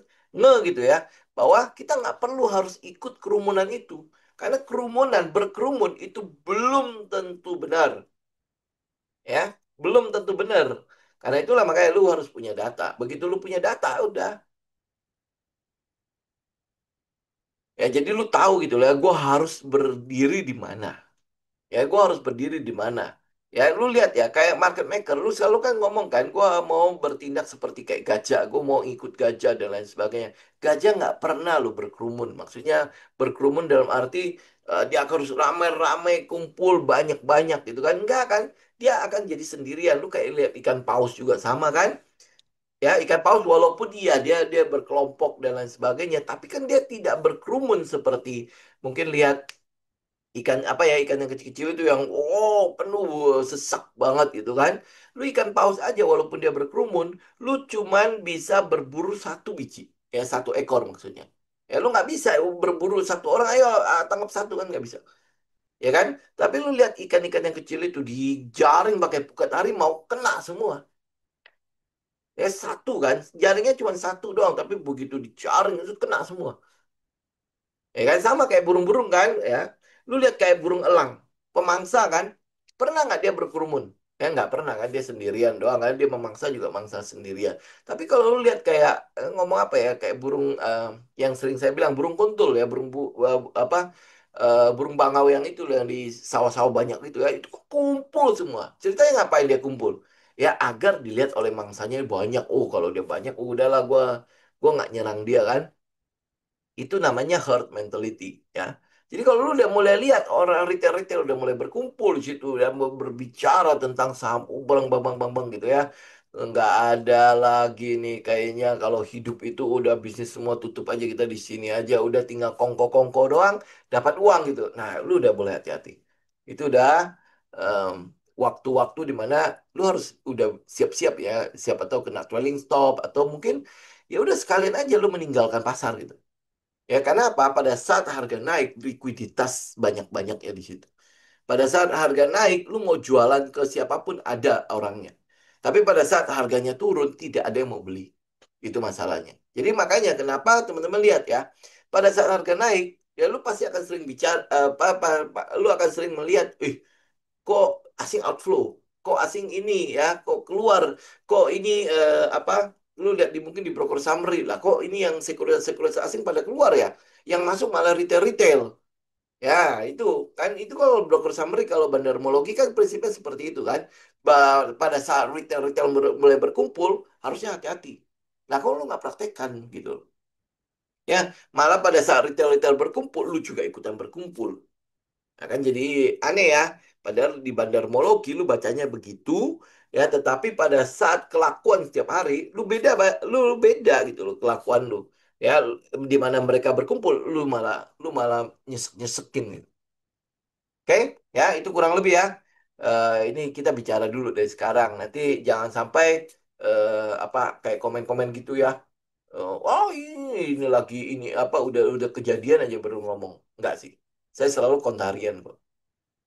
gitu ya, bahwa kita nggak perlu harus ikut kerumunan itu. Karena kerumunan, berkerumun itu belum tentu benar, ya, belum tentu benar. Karena itulah makanya lu harus punya data. Begitu lu punya data, udah. Ya, jadi lu tahu gitu lah, gue harus berdiri di mana. Ya, gue harus berdiri di mana. Ya, lu lihat ya, kayak market maker, lu selalu kan ngomong kan, gue mau bertindak seperti kayak gajah, gue mau ikut gajah dan lain sebagainya. Gajah nggak pernah lu berkerumun. Maksudnya berkerumun dalam arti dia harus ramai-ramai, kumpul banyak-banyak gitu kan. Enggak kan, dia akan jadi sendirian. Lu kayak lihat ikan paus juga sama kan. Ya, ikan paus walaupun dia berkelompok dan lain sebagainya, tapi kan dia tidak berkerumun seperti mungkin lihat ikan apa ya, ikan yang kecil-kecil itu yang penuh sesak banget gitu kan. Lu ikan paus aja walaupun dia berkerumun, lu cuman bisa berburu satu biji, ya satu ekor maksudnya. Ya lu nggak bisa berburu satu orang, ayo tangkap satu kan nggak bisa. Ya kan? Tapi lu lihat ikan-ikan yang kecil itu dijaring pakai pukat harimau kena semua. Ya satu kan, jaringnya cuma satu doang, tapi begitu dijaring itu kena semua. Ya kan sama kayak burung-burung kan, ya. Lu lihat kayak burung elang, pemangsa kan, pernah nggak dia berkerumun? Ya nggak pernah kan, dia sendirian doang kan, dia memangsa juga mangsa sendirian. Tapi kalau lu lihat kayak ngomong apa ya, kayak burung yang sering saya bilang burung kuntul ya, apa burung bangau yang itu loh, yang di sawah-sawah banyak itu ya, itu kumpul semua. Ceritanya ngapain dia kumpul? Ya agar dilihat oleh mangsanya banyak. Oh kalau dia banyak, udahlah gua nggak nyerang dia kan. Itu namanya herd mentality ya. Jadi kalau lu udah mulai lihat orang retail-retail udah mulai berkumpul di situ dan berbicara tentang saham bang bang bang bang bang gitu ya. Nggak ada lagi nih kayaknya kalau hidup itu udah bisnis semua tutup aja kita di sini aja udah tinggal kongko-kongko doang dapat uang gitu. Nah, lu udah boleh hati-hati. Itu udah em, waktu-waktu di mana lu harus udah siap-siap ya. Siapa tahu kena trailing stop atau mungkin ya udah sekalian aja lu meninggalkan pasar gitu. Ya, karena apa? Pada saat harga naik, likuiditas banyak-banyak ya di situ. Pada saat harga naik, lu mau jualan ke siapapun ada orangnya. Tapi pada saat harganya turun, tidak ada yang mau beli. Itu masalahnya. Jadi makanya kenapa teman-teman lihat ya, pada saat harga naik, ya lu pasti akan sering bicara, lu akan sering melihat, kok asing outflow, kok asing ini ya, kok keluar, kok ini apa? Lu lihat di mungkin di broker summary lah, kok ini yang sekuritas sekuritas asing pada keluar ya, yang masuk malah retail retail. Ya itu kan itu kalau broker summary kalau bandarmologi kan prinsipnya seperti itu kan. Pada saat retail retail mulai berkumpul harusnya hati-hati. Nah kalau lu nggak praktekkan gitu, ya malah pada saat retail retail berkumpul lu juga ikutan berkumpul. Nah, kan jadi aneh ya. Padahal di bandarmologi lu bacanya begitu ya, tetapi pada saat kelakuan setiap hari lu beda gitu loh kelakuan lu. Ya, di mana mereka berkumpul lu malah nyesek-nyesekin gitu. Oke, ya itu kurang lebih ya. Ini kita bicara dulu dari sekarang. Nanti jangan sampai apa kayak komen-komen gitu ya. Oh ini lagi ini apa udah kejadian aja baru ngomong. Enggak sih. Saya selalu kontarian kok.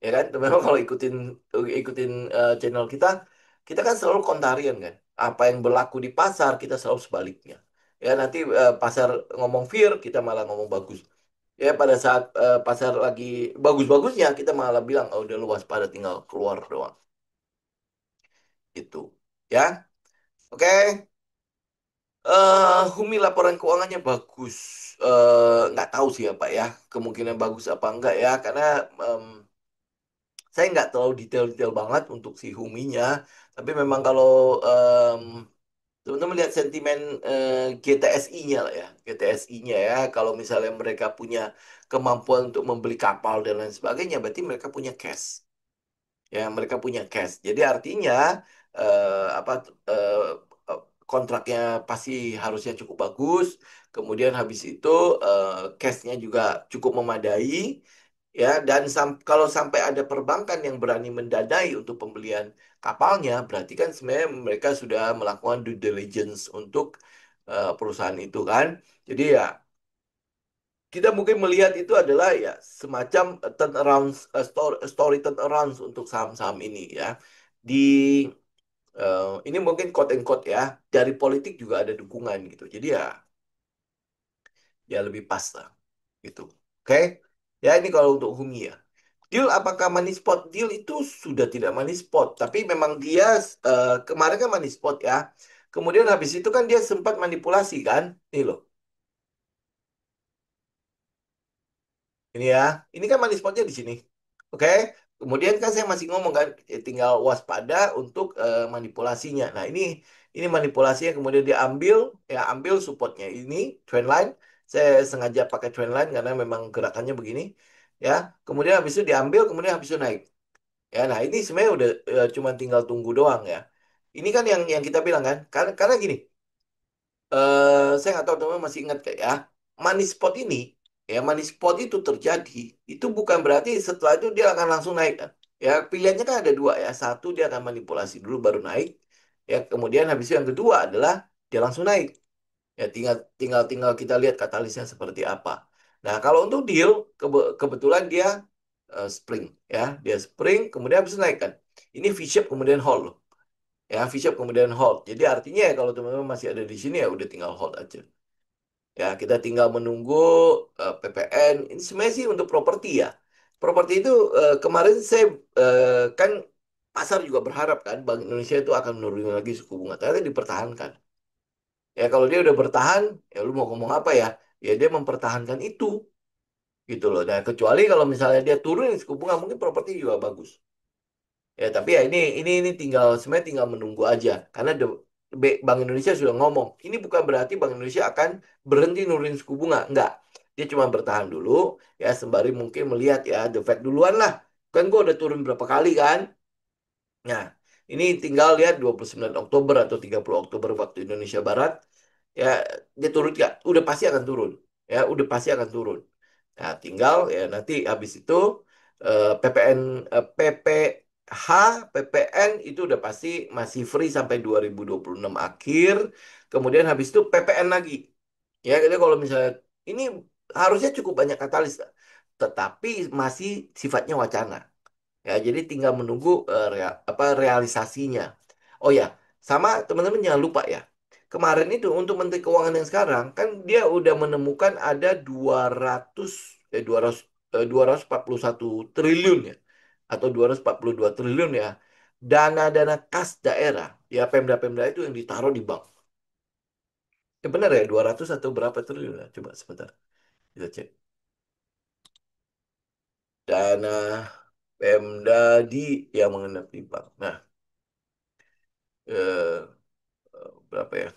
Ya kan memang kalau ikutin ikutin channel kita kita kan selalu kontarian kan apa yang berlaku di pasar kita selalu sebaliknya ya nanti pasar ngomong fear kita malah ngomong bagus ya pada saat pasar lagi bagus-bagusnya kita malah bilang oh udah luas pada tinggal keluar doang gitu ya oke. Humi laporan keuangannya bagus. Nggak tahu sih apa ya kemungkinan bagus apa enggak ya karena saya nggak terlalu detail-detail banget untuk si Huminya, tapi memang kalau em, teman-teman lihat sentimen GTSI-nya lah ya, GTSI-nya ya, kalau misalnya mereka punya kemampuan untuk membeli kapal dan lain sebagainya, berarti mereka punya cash. Ya, mereka punya cash. Jadi artinya apa eh, eh, kontraknya pasti harusnya cukup bagus. Kemudian habis itu cashnya juga cukup memadai. Ya, dan kalau sampai ada perbankan yang berani mendanai untuk pembelian kapalnya, berarti kan sebenarnya mereka sudah melakukan due diligence untuk perusahaan itu kan. Jadi ya kita mungkin melihat itu adalah ya semacam turnaround story turnaround untuk saham-saham ini ya. Di ini mungkin quote and quote ya, dari politik juga ada dukungan gitu. Jadi ya ya lebih pas lah gitu. Oke. Ya ini kalau untuk Humi ya. Deal apakah money spot? Deal itu sudah tidak money spot, tapi memang dia kemarin kan money spot ya. Kemudian habis itu kan dia sempat manipulasi kan? Nih loh. Ini ya, ini kan money spotnya di sini. Oke, kemudian kan saya masih ngomong kan, tinggal waspada untuk manipulasinya. Nah ini manipulasinya kemudian diambil, ya ambil supportnya ini trendline. Saya sengaja pakai trendline karena memang gerakannya begini, ya. Kemudian habis itu diambil, kemudian habis itu naik. Ya, nah ini sebenarnya udah cuma tinggal tunggu doang ya. Ini kan yang kita bilang kan, karena gini. Saya nggak tahu teman masih ingat kayak ya money spot ini ya money spot itu terjadi itu bukan berarti setelah itu dia akan langsung naik kan ya pilihannya kan ada dua ya satu dia akan manipulasi dulu baru naik ya kemudian habis itu yang kedua adalah dia langsung naik ya tinggal tinggal tinggal kita lihat katalisnya seperti apa. Nah kalau untuk deal kebetulan dia spring ya dia spring kemudian habis itu naik kan ini V-shape kemudian hold loh ya V-shape kemudian hold. Jadi artinya ya kalau teman-teman masih ada di sini ya udah tinggal hold aja. Ya kita tinggal menunggu PPN. Ini sebenarnya sih untuk properti ya. Properti itu kemarin saya kan pasar juga berharap kan Bank Indonesia itu akan menurunkan lagi suku bunga. Ternyata dipertahankan. Ya kalau dia udah bertahan, ya lu mau ngomong apa ya? Ya dia mempertahankan itu gitu loh. Nah kecuali kalau misalnya dia turun suku bunga mungkin properti juga bagus. Ya, tapi ya ini tinggal sebenarnya tinggal menunggu aja karena Bank Indonesia sudah ngomong. Ini bukan berarti Bank Indonesia akan berhenti nurunin suku bunga, enggak. Dia cuma bertahan dulu ya sembari mungkin melihat ya the Fed duluan lah. Kan gua udah turun berapa kali kan? Nah, ini tinggal lihat 29 Oktober atau 30 Oktober waktu Indonesia Barat ya dia turun nggak? Udah pasti akan turun. Ya, udah pasti akan turun. Nah, tinggal ya nanti habis itu PPN PPH PPN itu udah pasti masih free sampai 2026 akhir. Kemudian habis itu PPN lagi. Ya, jadi kalau misalnya ini harusnya cukup banyak katalis, tetapi masih sifatnya wacana. Ya, jadi tinggal menunggu realisasinya. Oh ya, sama teman-teman jangan lupa ya. Kemarin itu untuk Menteri Keuangan yang sekarang kan dia udah menemukan ada 200 200 241 triliun ya atau 242 triliun ya dana-dana kas daerah ya Pemda-Pemda itu yang ditaruh di bank. Ya benar ya 200 atau berapa triliun ya? Coba sebentar kita cek. Dana Pemda yang mengendap di bank. Nah, eh, berapa ya?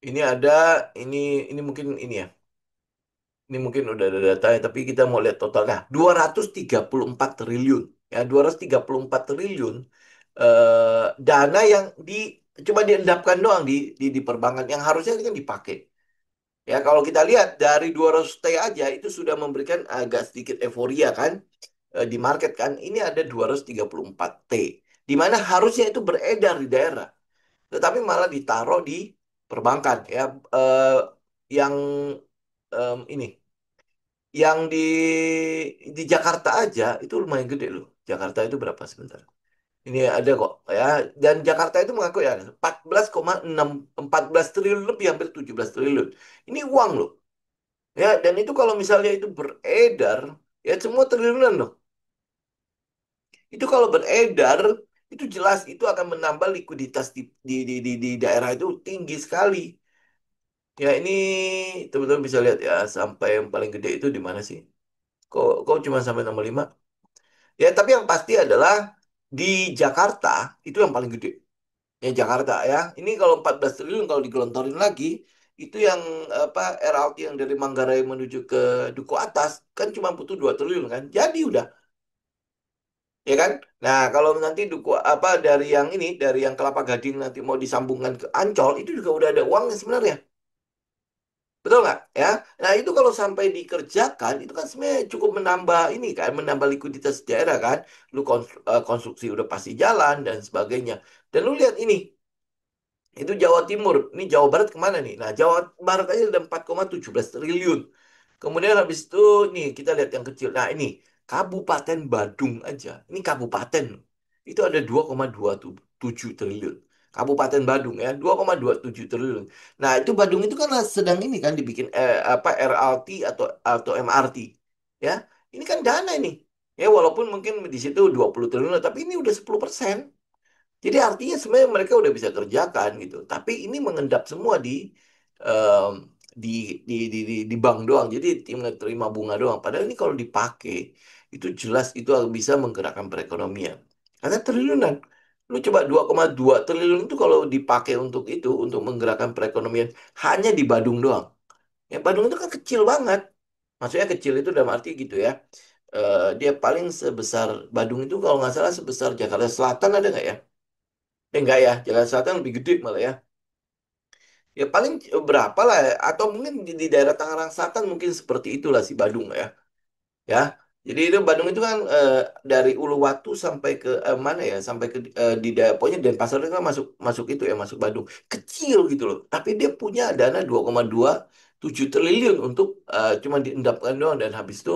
Ini ada ini mungkin ini ya. Ini mungkin udah ada datanya tapi kita mau lihat totalnya. 234 triliun. Ya, 234 triliun dana yang cuma diendapkan doang di perbankan yang harusnya ini kan dipakai. Ya, kalau kita lihat dari 200 T aja itu sudah memberikan agak sedikit euforia kan di market kan. Ini ada 234 T. Di mana harusnya itu beredar di daerah tetapi malah ditaruh di perbankan ya yang ini yang di Jakarta aja itu lumayan gede loh. Jakarta itu berapa sebentar? Ini ada kok ya dan Jakarta itu mengaku ya 14,6 14 triliun lebih hampir 17 triliun. Ini uang loh. Ya dan itu kalau misalnya itu beredar ya semua triliunan loh. Itu kalau beredar itu jelas itu akan menambah likuiditas di daerah itu tinggi sekali. Ya ini teman-teman bisa lihat ya sampai yang paling gede itu di mana sih? Kok cuma sampai nomor 5? Ya tapi yang pasti adalah di Jakarta itu yang paling gede. Ya Jakarta ya. Ini kalau 14 triliun kalau digelontorin lagi itu yang apa RLT yang dari Manggarai menuju ke Duku Atas kan cuma butuh 2 triliun kan. Jadi udah, ya kan? Nah, kalau nanti Duku apa dari yang ini dari yang Kelapa Gading nanti mau disambungkan ke Ancol itu juga udah ada uangnya sebenarnya. Betul nggak? Ya. Nah, itu kalau sampai dikerjakan, itu kan sebenarnya cukup menambah ini kan, menambah likuiditas daerah kan. Lu konstruksi udah pasti jalan dan sebagainya. Dan lu lihat ini, itu Jawa Timur. Ini Jawa Barat kemana nih? Nah, Jawa Barat aja ada 4,17 triliun. Kemudian habis itu, nih kita lihat yang kecil. Nah, ini Kabupaten Badung aja. Ini kabupaten. Itu ada 2,27 triliun. Kabupaten Badung ya, 2,27 triliun. Nah, itu Badung itu kan sedang ini kan dibikin apa RLT atau MRT. Ya, ini kan dana ini. Ya, walaupun mungkin di situ 20 triliun, tapi ini udah 10%. Jadi artinya sebenarnya mereka udah bisa kerjakan gitu. Tapi ini mengendap semua em, di di bank doang. Jadi tim terima bunga doang. Padahal ini kalau dipakai itu jelas itu bisa menggerakkan perekonomian. Karena triliunan. Lu coba 2,2 triliun itu kalau dipakai untuk itu untuk menggerakkan perekonomian hanya di Badung doang. Ya Badung itu kan kecil banget. Maksudnya kecil itu dalam arti gitu ya. Dia paling sebesar Badung itu kalau nggak salah sebesar Jakarta Selatan ada nggak ya? Enggak ya, Jakarta Selatan lebih gede malah ya. Ya paling berapa lah ya. Atau mungkin di daerah Tangerang Selatan mungkin seperti itulah si Badung ya. Ya. Jadi itu Bandung itu kan dari Uluwatu sampai ke mana ya? Sampai ke di daerah pokoknya Denpasar itu kan masuk masuk itu ya, masuk Bandung. Kecil gitu loh. Tapi dia punya dana 2,27 triliun untuk cuma diendapkan doang dan habis itu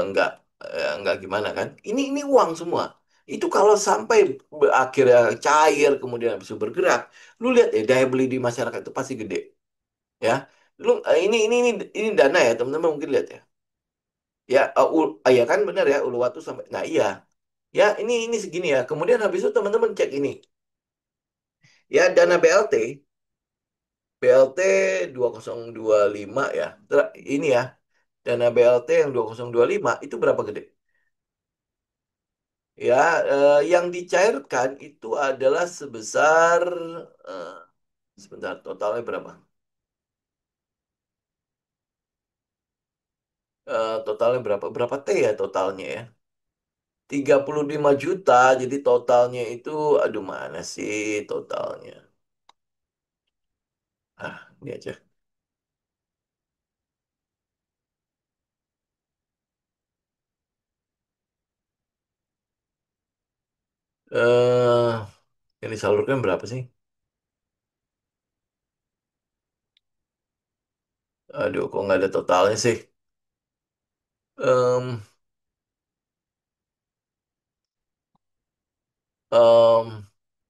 enggak enggak gimana kan. Ini uang semua. Itu kalau sampai akhirnya cair kemudian habis itu bergerak, lu lihat ya daya beli di masyarakat itu pasti gede ya. Lu ini dana ya teman-teman mungkin lihat ya. Ya, ya kan benar ya Uluwatu sampai. Nah iya, ya ini segini ya. Kemudian habis itu teman-teman cek ini, ya dana BLT 2025 ya. Ini ya dana BLT yang 2025 itu berapa gede? Ya, yang dicairkan itu adalah sebesar eh, sebentar totalnya berapa? Totalnya berapa? Berapa T ya totalnya ya? 35 juta. Jadi totalnya itu, aduh mana sih totalnya? Ini aja. eh yang disalurkan berapa sih? Aduh, kok nggak ada totalnya sih? Em, em,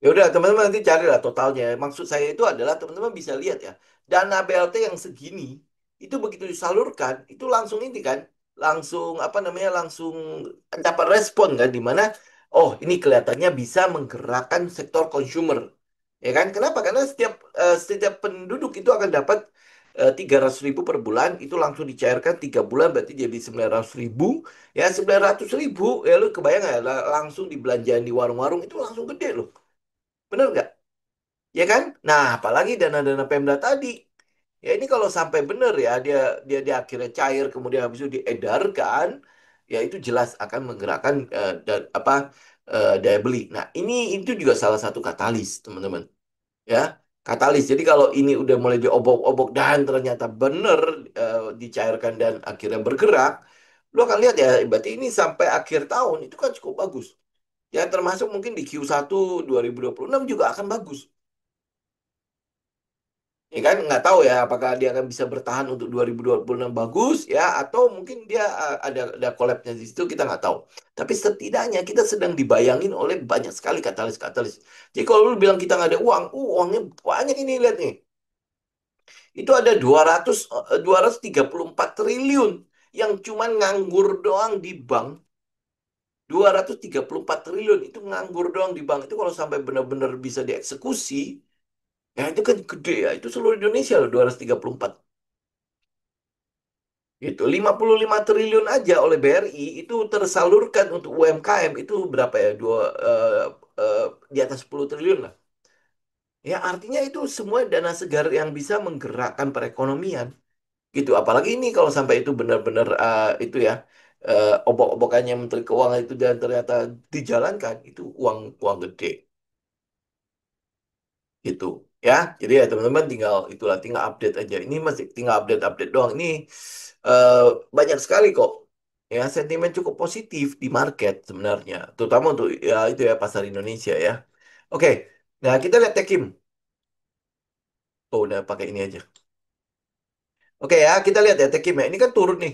ya udah teman-teman nanti carilah totalnya. Maksud saya itu adalah teman-teman bisa lihat ya, dana BLT yang segini itu begitu disalurkan itu langsung ini kan, langsung apa namanya, langsung dapat respon kan, di mana oh ini kelihatannya bisa menggerakkan sektor consumer. Ya kan? Kenapa? Karena setiap penduduk itu akan dapat 300.000 per bulan, itu langsung dicairkan 3 bulan, berarti jadi 900.000. Ya 900.000, ya lu kebayang nggak? Langsung dibelanjain di warung-warung itu langsung gede loh. Bener nggak? Ya kan? Nah, apalagi dana-dana Pemda tadi. Ya ini kalau sampai bener ya, dia dia akhirnya cair, kemudian habis itu diedarkan, ya itu jelas akan menggerakkan daya beli. Nah, ini itu juga salah satu katalis, teman-teman. Ya, katalis. Jadi kalau ini udah mulai diobok-obok dan ternyata benar dicairkan dan akhirnya bergerak, lu akan lihat ya, berarti ini sampai akhir tahun itu kan cukup bagus. Ya, termasuk mungkin di Q1 2026 juga akan bagus. Ya kan, nggak tahu ya apakah dia akan bisa bertahan untuk 2026 bagus ya, atau mungkin dia ada collapse-nya di situ, kita nggak tahu. Tapi setidaknya kita sedang dibayangin oleh banyak sekali katalis-katalis. Jadi kalau lu bilang kita nggak ada uang, uangnya banyak ini, lihat nih. Itu ada 234 triliun yang cuman nganggur doang di bank. 234 triliun itu nganggur doang di bank. Itu kalau sampai benar-benar bisa dieksekusi, ya itu kan gede ya. Itu seluruh Indonesia loh 234. Itu 55 triliun aja oleh BRI itu tersalurkan untuk UMKM itu berapa ya? Di atas 10 triliun lah. Ya, artinya itu semua dana segar yang bisa menggerakkan perekonomian. Gitu. Apalagi ini kalau sampai itu benar-benar itu ya obok-obokannya Menteri Keuangan itu dan ternyata dijalankan, itu uang uang gede gitu ya. Jadi ya teman-teman tinggal update aja. Ini masih tinggal update-update doang. Ini eh, banyak sekali kok ya sentimen cukup positif di market sebenarnya, terutama untuk ya itu ya pasar Indonesia ya. Oke, nah kita lihat Tekim. Oh, udah pakai ini aja. Oke ya, kita lihat ya Tekim ya. Ini kan turun nih.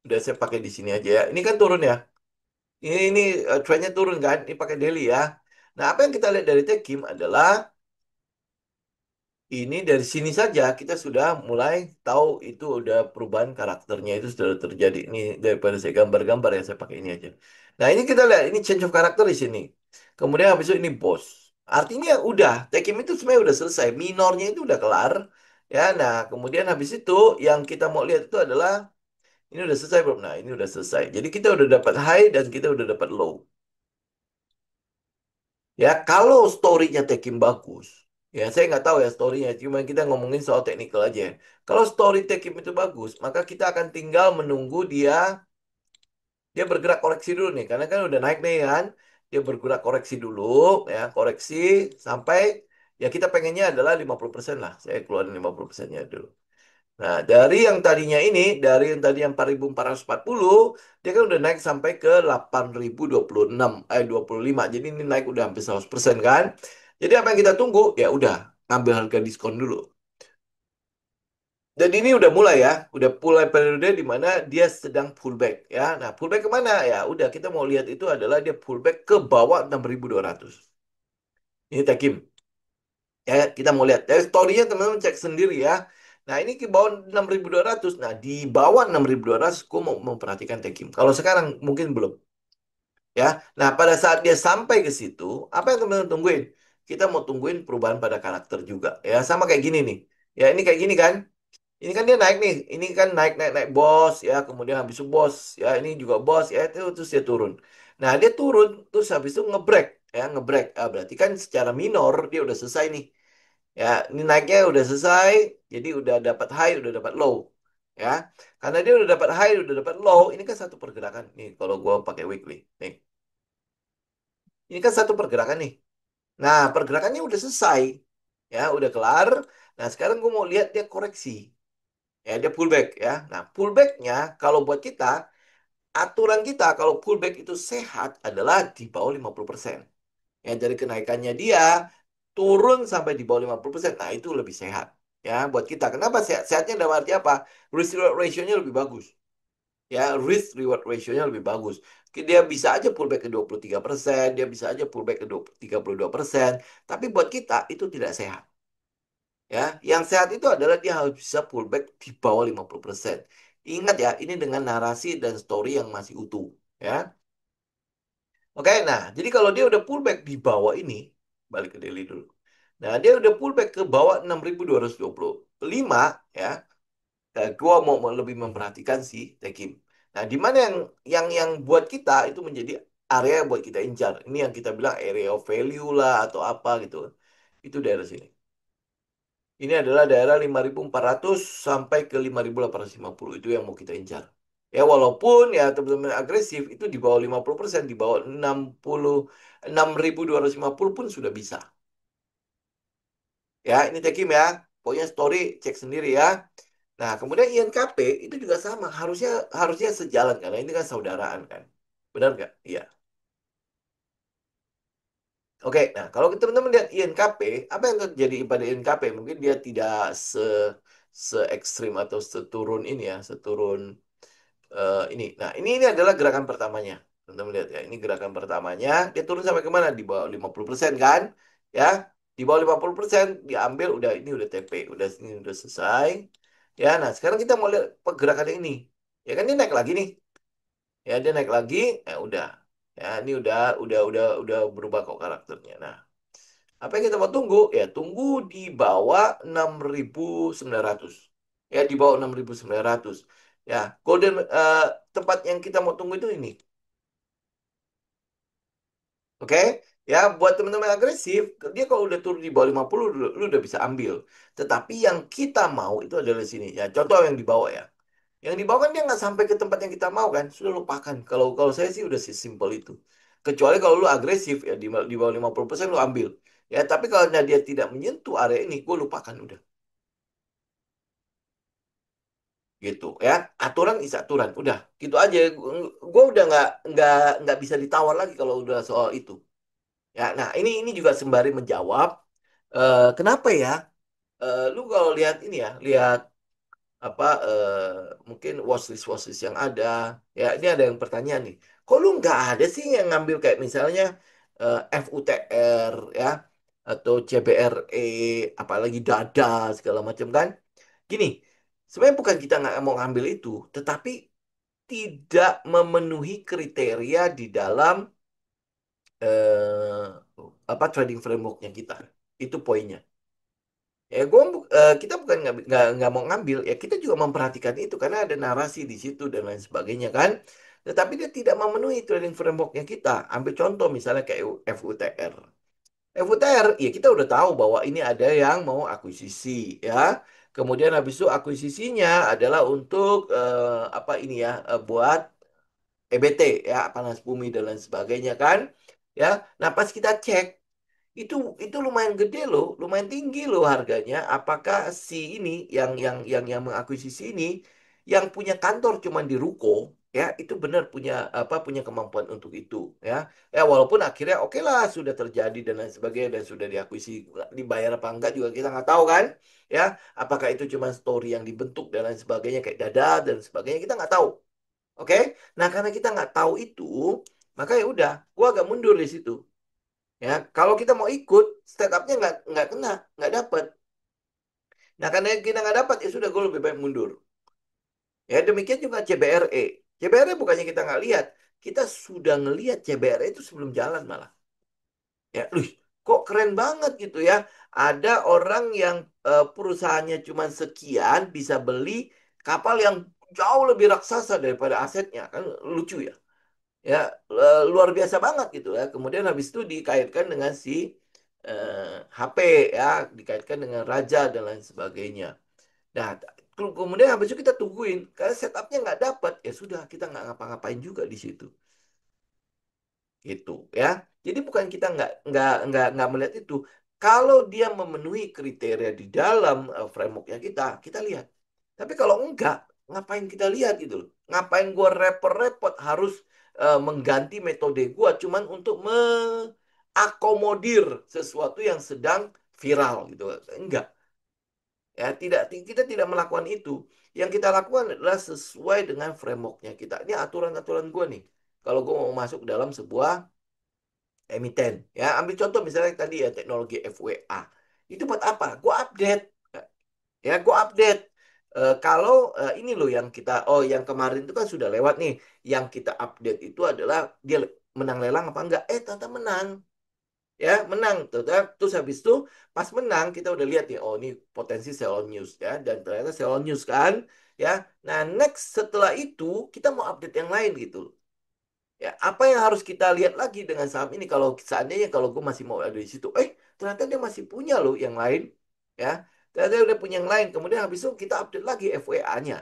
Udah saya pakai di sini aja ya. Ini kan turun ya. Ini trennya turun kan, ini pakai daily ya. Nah, apa yang kita lihat dari Tekim adalah ini dari sini saja kita sudah mulai tahu itu udah perubahan karakternya itu sudah terjadi. Ini daripada saya gambar-gambar ya, saya pakai ini aja. Nah, ini kita lihat ini change of karakter di sini. Kemudian habis itu ini boss. Artinya udah Tekim itu sebenarnya udah selesai, minornya itu udah kelar. Ya, nah kemudian habis itu yang kita mau lihat itu adalah ini udah selesai belum? Nah, ini udah selesai. Jadi kita udah dapat high dan kita udah dapat low. Ya, kalau story-nya Tekim bagus, ya saya nggak tahu ya story-nya, cuma kita ngomongin soal teknikal aja. Kalau story Tekim itu bagus, maka kita akan tinggal menunggu dia bergerak koreksi dulu nih, karena kan udah naik nih kan, dia bergerak koreksi dulu, ya koreksi sampai ya kita pengennya adalah 50% lah, saya keluarin 50%-nya dulu. Nah, dari yang tadinya ini, dari yang tadi yang 4.440, dia kan udah naik sampai ke 8.026, 25. Jadi ini naik udah hampir 100% kan. Jadi apa yang kita tunggu? Ya udah, ngambil harga diskon dulu. Dan ini udah mulai ya, udah mulai periode di mana dia sedang pullback ya. Nah, pullback kemana? Ya udah, kita mau lihat itu adalah dia pullback ke bawah 6.200. Ini Tekim. Ya, kita mau lihat. Dari story-nya teman-teman cek sendiri ya. Nah, ini ke bawah 6.200. Nah, di bawah 6.200, gue mau memperhatikan Tekim. Kalau sekarang mungkin belum. Ya. Nah, pada saat dia sampai ke situ, apa yang teman-teman tungguin? Kita mau tungguin perubahan pada karakter juga. Ya, sama kayak gini nih. Ya, ini kayak gini kan. Ini kan dia naik nih. Ini kan naik, naik, naik bos. Ya, kemudian habis itu bos. Ya, ini juga bos. Ya, itu terus dia turun. Nah, dia turun. Terus habis itu ngebreak. Ya, ngebreak. Ah, berarti kan secara minor dia udah selesai nih. Ya, ini naiknya udah selesai, jadi udah dapat high, udah dapat low. Ya, karena dia udah dapat high, udah dapat low, ini kan satu pergerakan. Nih, kalau gua pakai weekly, nih, ini kan satu pergerakan nih. Nah, pergerakannya udah selesai, ya, udah kelar. Nah, sekarang gua mau lihat dia koreksi, ya, dia pullback, ya. Nah, pullbacknya kalau buat kita, aturan kita kalau pullback itu sehat adalah di bawah 50%. Ya, dari kenaikannya dia turun sampai di bawah 50%. Nah, itu lebih sehat. Ya, buat kita. Kenapa sehat? Sehatnya dalam arti apa? Risk reward ratio-nya lebih bagus. Ya, risk reward ratio-nya lebih bagus. Dia bisa aja pullback ke 23%, dia bisa aja pullback ke 32%. Tapi buat kita itu tidak sehat. Ya, yang sehat itu adalah dia harus bisa pullback di bawah 50%. Ingat ya, ini dengan narasi dan story yang masih utuh. Ya. Oke, nah, jadi kalau dia udah pullback di bawah ini, balik ke daily dulu. Nah, dia udah pullback ke bawah 6.225 ya. Nah, gua mau lebih memperhatikan si Tekim. Nah, di mana yang buat kita itu menjadi area yang buat kita incar. Ini yang kita bilang area of value lah atau apa gitu. Itu daerah sini. Ini adalah daerah 5.400 sampai ke 5.850. Itu yang mau kita incar. Ya, walaupun ya teman-teman agresif itu di bawah 50%, di bawah 6.250 pun sudah bisa. Ya, ini Tekim ya. Pokoknya story cek sendiri ya. Nah, kemudian INKP itu juga sama, harusnya harusnya sejalan karena ini kan saudaraan kan. Benar nggak? Iya. Oke, nah kalau teman-teman lihat INKP, apa yang terjadi pada INKP? Mungkin dia tidak se ekstrim atau seturun ini ya, seturun ini. Nah, ini adalah gerakan pertamanya. Teman-teman lihat ya, ini gerakan pertamanya. Dia turun sampai kemana? Di bawah 50% kan? Ya, di bawah 50% diambil udah ini udah TP, udah ini udah selesai. Ya, nah sekarang kita mau lihat pergerakan ini. Ya kan dia naik lagi nih. Ya, dia naik lagi, ya udah. Ya, ini udah berubah kok karakternya. Nah, apa yang kita mau tunggu? Ya, tunggu di bawah 6.900. Ya, di bawah 6.900. Ya, tempat yang kita mau tunggu itu ini. Oke? Ya, buat teman-teman agresif, dia kalau udah turun di bawah 50, lu udah bisa ambil. Tetapi yang kita mau itu adalah sini. Ya, contoh yang di bawah ya. Yang di bawah kan dia nggak sampai ke tempat yang kita mau kan. Sudah lupakan. Kalau kalau saya sih udah simpel itu. Kecuali kalau lu agresif ya di bawah 50% lu ambil. Ya, tapi kalau dia tidak menyentuh area ini, gue lupakan udah. Gitu ya. Aturan is aturan. Udah, gitu aja. Gue udah nggak bisa ditawar lagi kalau udah soal itu. Ya, nah ini juga sembari menjawab kenapa ya? Lu kalau lihat ini ya, lihat apa mungkin watchlist yang ada. Ya, ini ada yang pertanyaan nih. Kok lu nggak ada sih yang ngambil kayak misalnya FUTR ya atau CBRE, apalagi dada segala macam kan? Gini, sebenarnya bukan kita nggak mau ngambil itu, tetapi tidak memenuhi kriteria di dalam apa trading frameworknya kita. Itu poinnya. Ya, kita bukan nggak mau ngambil, ya kita juga memperhatikan itu karena ada narasi di situ dan lain sebagainya kan. Tetapi dia tidak memenuhi trading frameworknya kita. Ambil contoh misalnya kayak FUTR. FUTR, ya kita udah tahu bahwa ini ada yang mau akuisisi ya. Kemudian habis itu akuisisinya adalah untuk apa ini ya, buat EBT ya, panas bumi dan lain sebagainya kan. Ya, nah pas kita cek itu lumayan gede loh, lumayan tinggi loh harganya. Apakah si ini yang mengakuisisi ini yang punya kantor cuman di Ruko ya itu benar punya apa punya kemampuan untuk itu ya. Ya walaupun akhirnya oke lah sudah terjadi dan lain sebagainya dan sudah diakuisisi dibayar apa enggak juga kita nggak tahu kan ya. Apakah itu cuma story yang dibentuk dan lain sebagainya kayak dada dan sebagainya kita nggak tahu. Oke, nah karena kita nggak tahu itu maka ya udah gua agak mundur di situ. Ya, kalau kita mau ikut, setupnya nggak kena, nggak dapat. Nah, karena kita nggak dapat, ya sudah gue lebih baik mundur. Ya, demikian juga CBRE. CBRE bukannya kita nggak lihat, kita sudah ngelihat CBRE itu sebelum jalan malah. Ya, kok keren banget gitu ya. Ada orang yang perusahaannya cuma sekian bisa beli kapal yang jauh lebih raksasa daripada asetnya, kan lucu ya. Ya luar biasa banget gitu ya. Kemudian habis itu dikaitkan dengan si HP ya, dikaitkan dengan raja dan lain sebagainya. Nah, kemudian habis itu kita tungguin karena setupnya nggak dapat, ya sudah kita nggak ngapa-ngapain juga di situ gitu ya. Jadi bukan kita nggak melihat itu. Kalau dia memenuhi kriteria di dalam frameworknya kita lihat. Tapi kalau enggak, ngapain kita lihat gitu loh? Ngapain gua repot-repot harus mengganti metode gua cuman untuk mengakomodir sesuatu yang sedang viral gitu. Enggak. Ya, kita tidak melakukan itu. Yang kita lakukan adalah sesuai dengan frameworknya kita. Ini aturan-aturan gua nih. Kalau gua mau masuk dalam sebuah emiten. Ya, ambil contoh misalnya tadi ya teknologi FWA. Itu buat apa? Gue update. Ya, gue update. Kalau ini loh yang kita, oh yang kemarin itu kan sudah lewat nih. Yang kita update itu adalah dia menang lelang apa enggak? Ternyata menang. Ya, menang. Terus habis itu pas menang kita udah lihat nih, oh ini potensi sell on news ya. Dan ternyata sell on news kan. Ya, nah next setelah itu kita mau update yang lain gitu. Ya, apa yang harus kita lihat lagi dengan saham ini kalau seandainya kalau gue masih mau ada di situ, ternyata dia masih punya loh yang lain, ya, ternyata dia udah punya yang lain. Kemudian habis itu kita update lagi FWA-nya,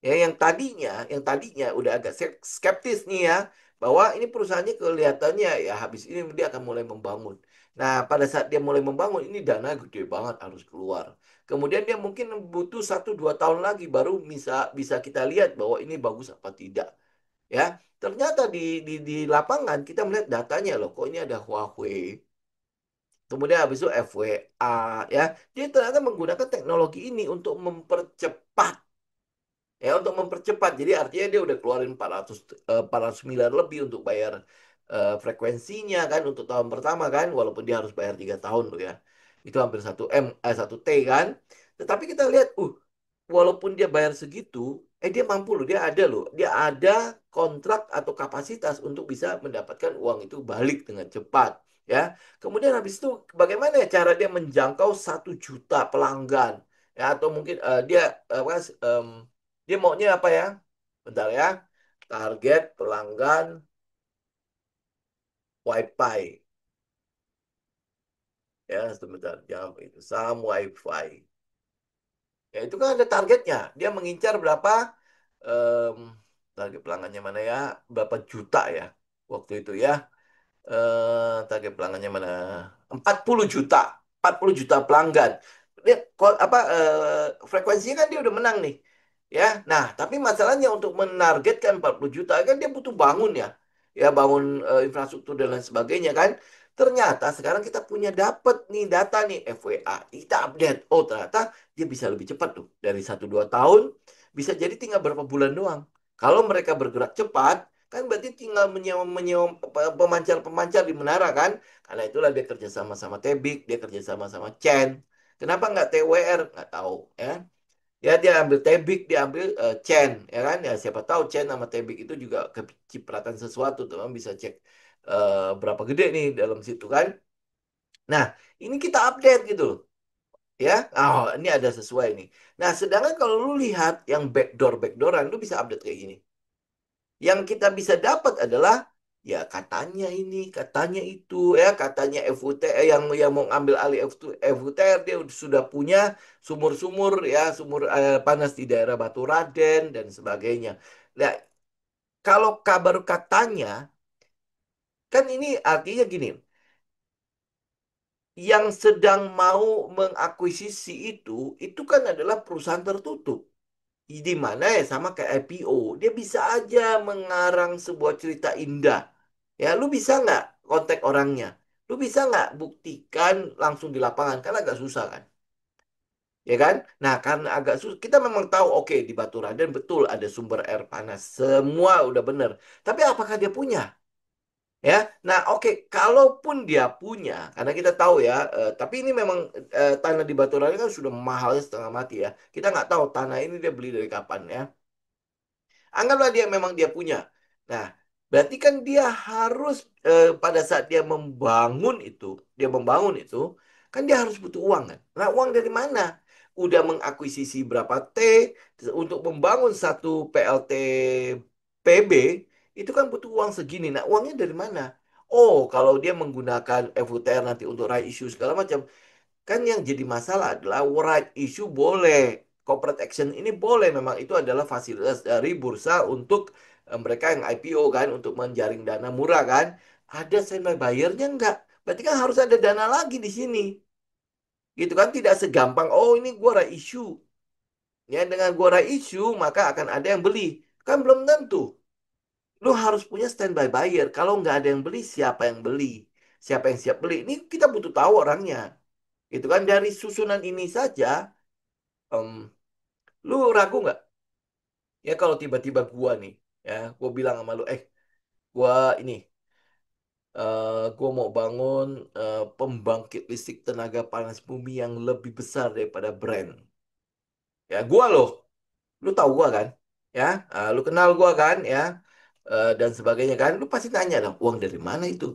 ya, yang tadinya udah agak skeptis nih ya, bahwa ini perusahaannya kelihatannya ya habis ini dia akan mulai membangun. Nah, pada saat dia mulai membangun ini dana gede banget harus keluar. Kemudian dia mungkin butuh 1 2 tahun lagi baru bisa bisa kita lihat bahwa ini bagus apa tidak. Ya, ternyata di lapangan kita melihat datanya loh, kok ini ada Huawei. Kemudian habis itu FWA ya. Dia ternyata menggunakan teknologi ini untuk mempercepat ya untuk mempercepat. Jadi artinya dia udah keluarin 400 miliar lebih untuk bayar frekuensinya kan untuk tahun pertama kan walaupun dia harus bayar 3 tahun loh ya. Itu hampir 1 T kan. Tetapi kita lihat walaupun dia bayar segitu, dia mampu loh, dia ada kontrak atau kapasitas untuk bisa mendapatkan uang itu balik dengan cepat, ya. Kemudian habis itu, bagaimana ya cara dia menjangkau 1 juta pelanggan, ya, atau mungkin dia maunya apa ya? Bentar ya, target pelanggan WiFi. Ya, sebentar jam itu saham WiFi. Ya, itu kan ada targetnya. Dia mengincar berapa em, target pelanggannya mana ya? Berapa juta ya waktu itu ya. Target pelanggannya mana? 40 juta. 40 juta pelanggan. Dia apa frekuensinya kan dia udah menang nih. Ya. Nah, tapi masalahnya untuk menargetkan 40 juta kan dia butuh bangun ya. Ya, bangun infrastruktur dan lain sebagainya kan. Ternyata sekarang kita punya dapat nih data nih FWA. Kita update. Oh, ternyata dia bisa lebih cepat tuh. Dari 1 2 tahun bisa jadi tinggal berapa bulan doang. Kalau mereka bergerak cepat, kan berarti tinggal menyewa pemancar-pemancar di menara kan? Karena itulah dia kerja sama Tebik, dia kerja sama Chen. Kenapa nggak TWR? Nggak tahu ya. Ya dia ambil Tebik, dia ambil Chen, ya kan? Ya siapa tahu Chen sama Tebik itu juga kecipratan sesuatu, teman bisa cek berapa gede nih dalam situ kan? Nah, ini kita update gitu loh. Ya, oh ini ada sesuai nih. Nah, sedangkan kalau lu lihat yang backdooran, lu bisa update kayak gini. Yang kita bisa dapat adalah ya katanya ini, katanya itu, ya katanya FUTR yang mau ambil alih FUTR dia sudah punya sumur-sumur ya, sumur panas di daerah Batu Raden dan sebagainya. Nah, kalau kabar katanya kan ini artinya gini, yang sedang mau mengakuisisi itu kan adalah perusahaan tertutup. Di mana ya sama kayak IPO, dia bisa aja mengarang sebuah cerita indah. Ya, lu bisa nggak kontak orangnya? Lu bisa nggak buktikan langsung di lapangan? Kan agak susah kan? Ya kan? Nah, karena agak susah, kita memang tahu, oke, di Baturaden betul ada sumber air panas. Semua udah bener. Tapi apakah dia punya? Ya, nah oke, kalaupun dia punya, karena kita tahu ya, tapi ini memang tanah di Baturaden kan sudah mahalnya setengah mati ya. Kita nggak tahu tanah ini dia beli dari kapan ya. Anggaplah dia memang dia punya. Nah, berarti kan dia harus pada saat dia membangun itu, kan dia harus butuh uang kan. Nah, uang dari mana? Udah mengakuisisi berapa T untuk membangun satu PLT PB, itu kan butuh uang segini. Nah, uangnya dari mana? Oh, kalau dia menggunakan FUTR nanti untuk right issue segala macam, kan yang jadi masalah adalah right issue boleh, corporate action ini boleh, memang itu adalah fasilitas dari bursa untuk mereka yang IPO kan, untuk menjaring dana murah kan. Ada standby buyer-nya enggak? Berarti kan harus ada dana lagi di sini. Gitu kan, tidak segampang, oh ini gua right issue. Ya, dengan gua right issue, maka akan ada yang beli. Kan belum tentu. Lu harus punya standby buyer. Kalau nggak ada yang beli, siapa yang beli? Siapa yang siap beli? Ini kita butuh tahu orangnya. Itu kan dari susunan ini saja, em, lu ragu nggak? Ya kalau tiba-tiba gua nih, ya, gua bilang sama lu, gua ini, gua mau bangun pembangkit listrik tenaga panas bumi yang lebih besar daripada brand. Ya, gua loh, lu tahu gua kan? Ya, lu kenal gua kan? Ya, dan sebagainya kan? Lu pasti tanya dong, uang dari mana itu?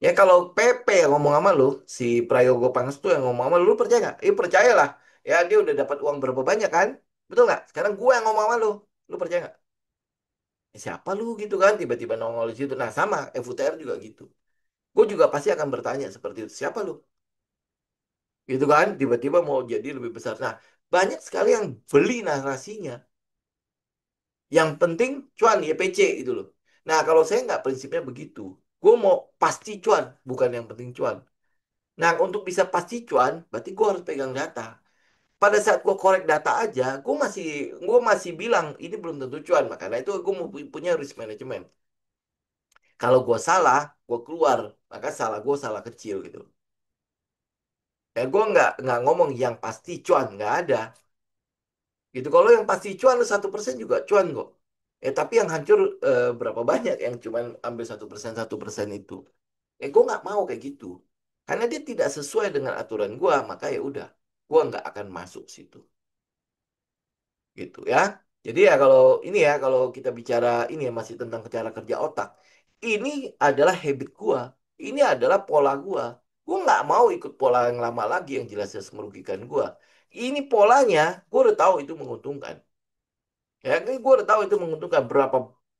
Ya kalau PP yang ngomong sama lu, si Prayogo Pangestu yang ngomong sama lu, lu percaya nggak? Percayalah. Ya, dia udah dapat uang berapa banyak kan? Betul nggak? Sekarang gua yang ngomong sama lu. Lu percaya nggak? Siapa lu gitu kan tiba-tiba nongol di situ. Nah sama FUTR juga gitu. Gue juga pasti akan bertanya seperti itu. Siapa lu? Gitu kan tiba-tiba mau jadi lebih besar. Nah banyak sekali yang beli narasinya. Yang penting cuan YPC itu loh. Nah kalau saya nggak prinsipnya begitu. Gue mau pasti cuan, bukan yang penting cuan. Nah untuk bisa pasti cuan, berarti gue harus pegang data. Pada saat gue korek data aja, gue masih bilang ini belum tentu cuan. Makanya itu gue mau punya risk management. Kalau gue salah, gue keluar. Maka salah gue salah kecil gitu. Ya gue nggak ngomong yang pasti cuan, nggak ada. Gitu. Kalau yang pasti cuan 1% juga cuan kok. Tapi yang hancur berapa banyak yang cuman ambil 1% itu. Gue nggak mau kayak gitu. Karena dia tidak sesuai dengan aturan gue, maka ya udah, gue nggak akan masuk situ. Gitu ya. Jadi ya kalau ini ya kalau kita bicara ini ya masih tentang cara kerja otak. Ini adalah habit gua. Ini adalah pola gua. Gua nggak mau ikut pola yang lama lagi yang jelas-jelas merugikan gua. Ini polanya, gua udah tahu itu menguntungkan. Ya, ini gua udah tahu itu menguntungkan berapa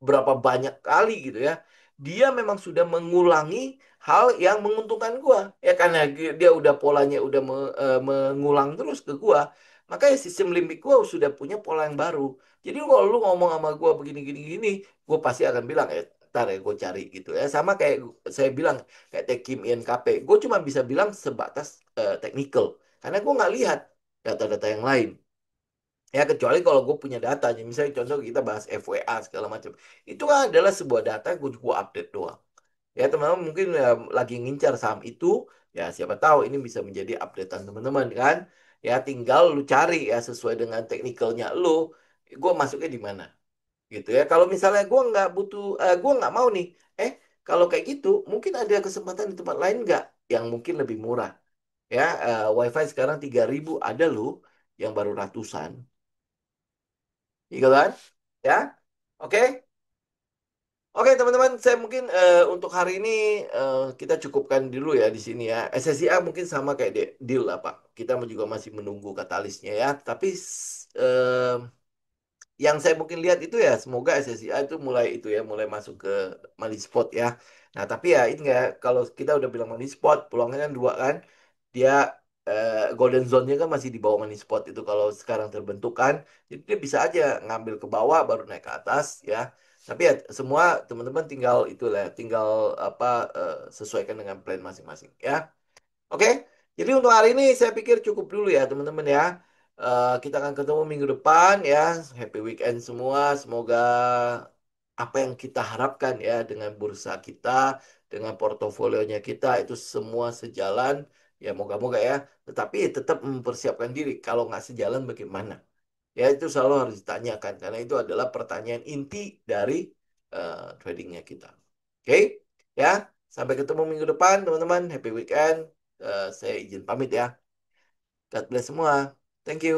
berapa banyak kali gitu ya. dia memang sudah mengulangi hal yang menguntungkan gua. Ya karena dia udah polanya udah mengulang terus ke gua, maka ya sistem limbik gua sudah punya pola yang baru. Jadi kalau lu ngomong sama gua begini gini gini, gua pasti akan bilang ntar ya gue cari gitu ya. Sama kayak saya bilang kayak Tech Kim INKP, gue cuma bisa bilang sebatas technical karena gue nggak lihat data-data yang lain. Ya kecuali kalau gue punya data, misalnya contoh kita bahas FWA segala macam, itu kan adalah sebuah data gue update doang. Ya teman-teman mungkin lagi ngincar saham itu, ya siapa tahu ini bisa menjadi updatean teman-teman kan. Ya tinggal lu cari ya sesuai dengan teknikalnya lu, gue masuknya di mana gitu ya. Kalau misalnya gue nggak butuh, gue nggak mau nih, kalau kayak gitu mungkin ada kesempatan di tempat lain nggak yang mungkin lebih murah. Ya WiFi sekarang 3.000 ada loh yang baru ratusan, gitu kan? Ya, oke. Oke teman-teman, saya mungkin untuk hari ini kita cukupkan dulu ya di sini ya. SSIA mungkin sama kayak deal lah Pak. Kita juga masih menunggu katalisnya ya. Tapi yang saya mungkin lihat itu ya semoga SSIA itu mulai itu ya mulai masuk ke money spot ya. Nah tapi ya ini ya kalau kita udah bilang money spot peluangnya kan dua kan. Dia golden zone-nya kan masih di bawah money spot itu kalau sekarang terbentuk kan. Jadi dia bisa aja ngambil ke bawah baru naik ke atas ya. Tapi ya semua teman-teman tinggal itulah tinggal apa sesuaikan dengan plan masing-masing ya. Oke, jadi untuk hari ini saya pikir cukup dulu ya teman-teman ya. Kita akan ketemu minggu depan ya. Happy weekend semua. Semoga apa yang kita harapkan ya dengan bursa kita, dengan portofolionya kita itu semua sejalan. Ya moga-moga ya. Tetapi tetap mempersiapkan diri. Kalau nggak sejalan bagaimana? Ya itu selalu harus ditanyakan karena itu adalah pertanyaan inti dari tradingnya kita. Oke, ya. Sampai ketemu minggu depan, teman-teman. Happy weekend. Saya izin pamit ya. God bless semua. Thank you.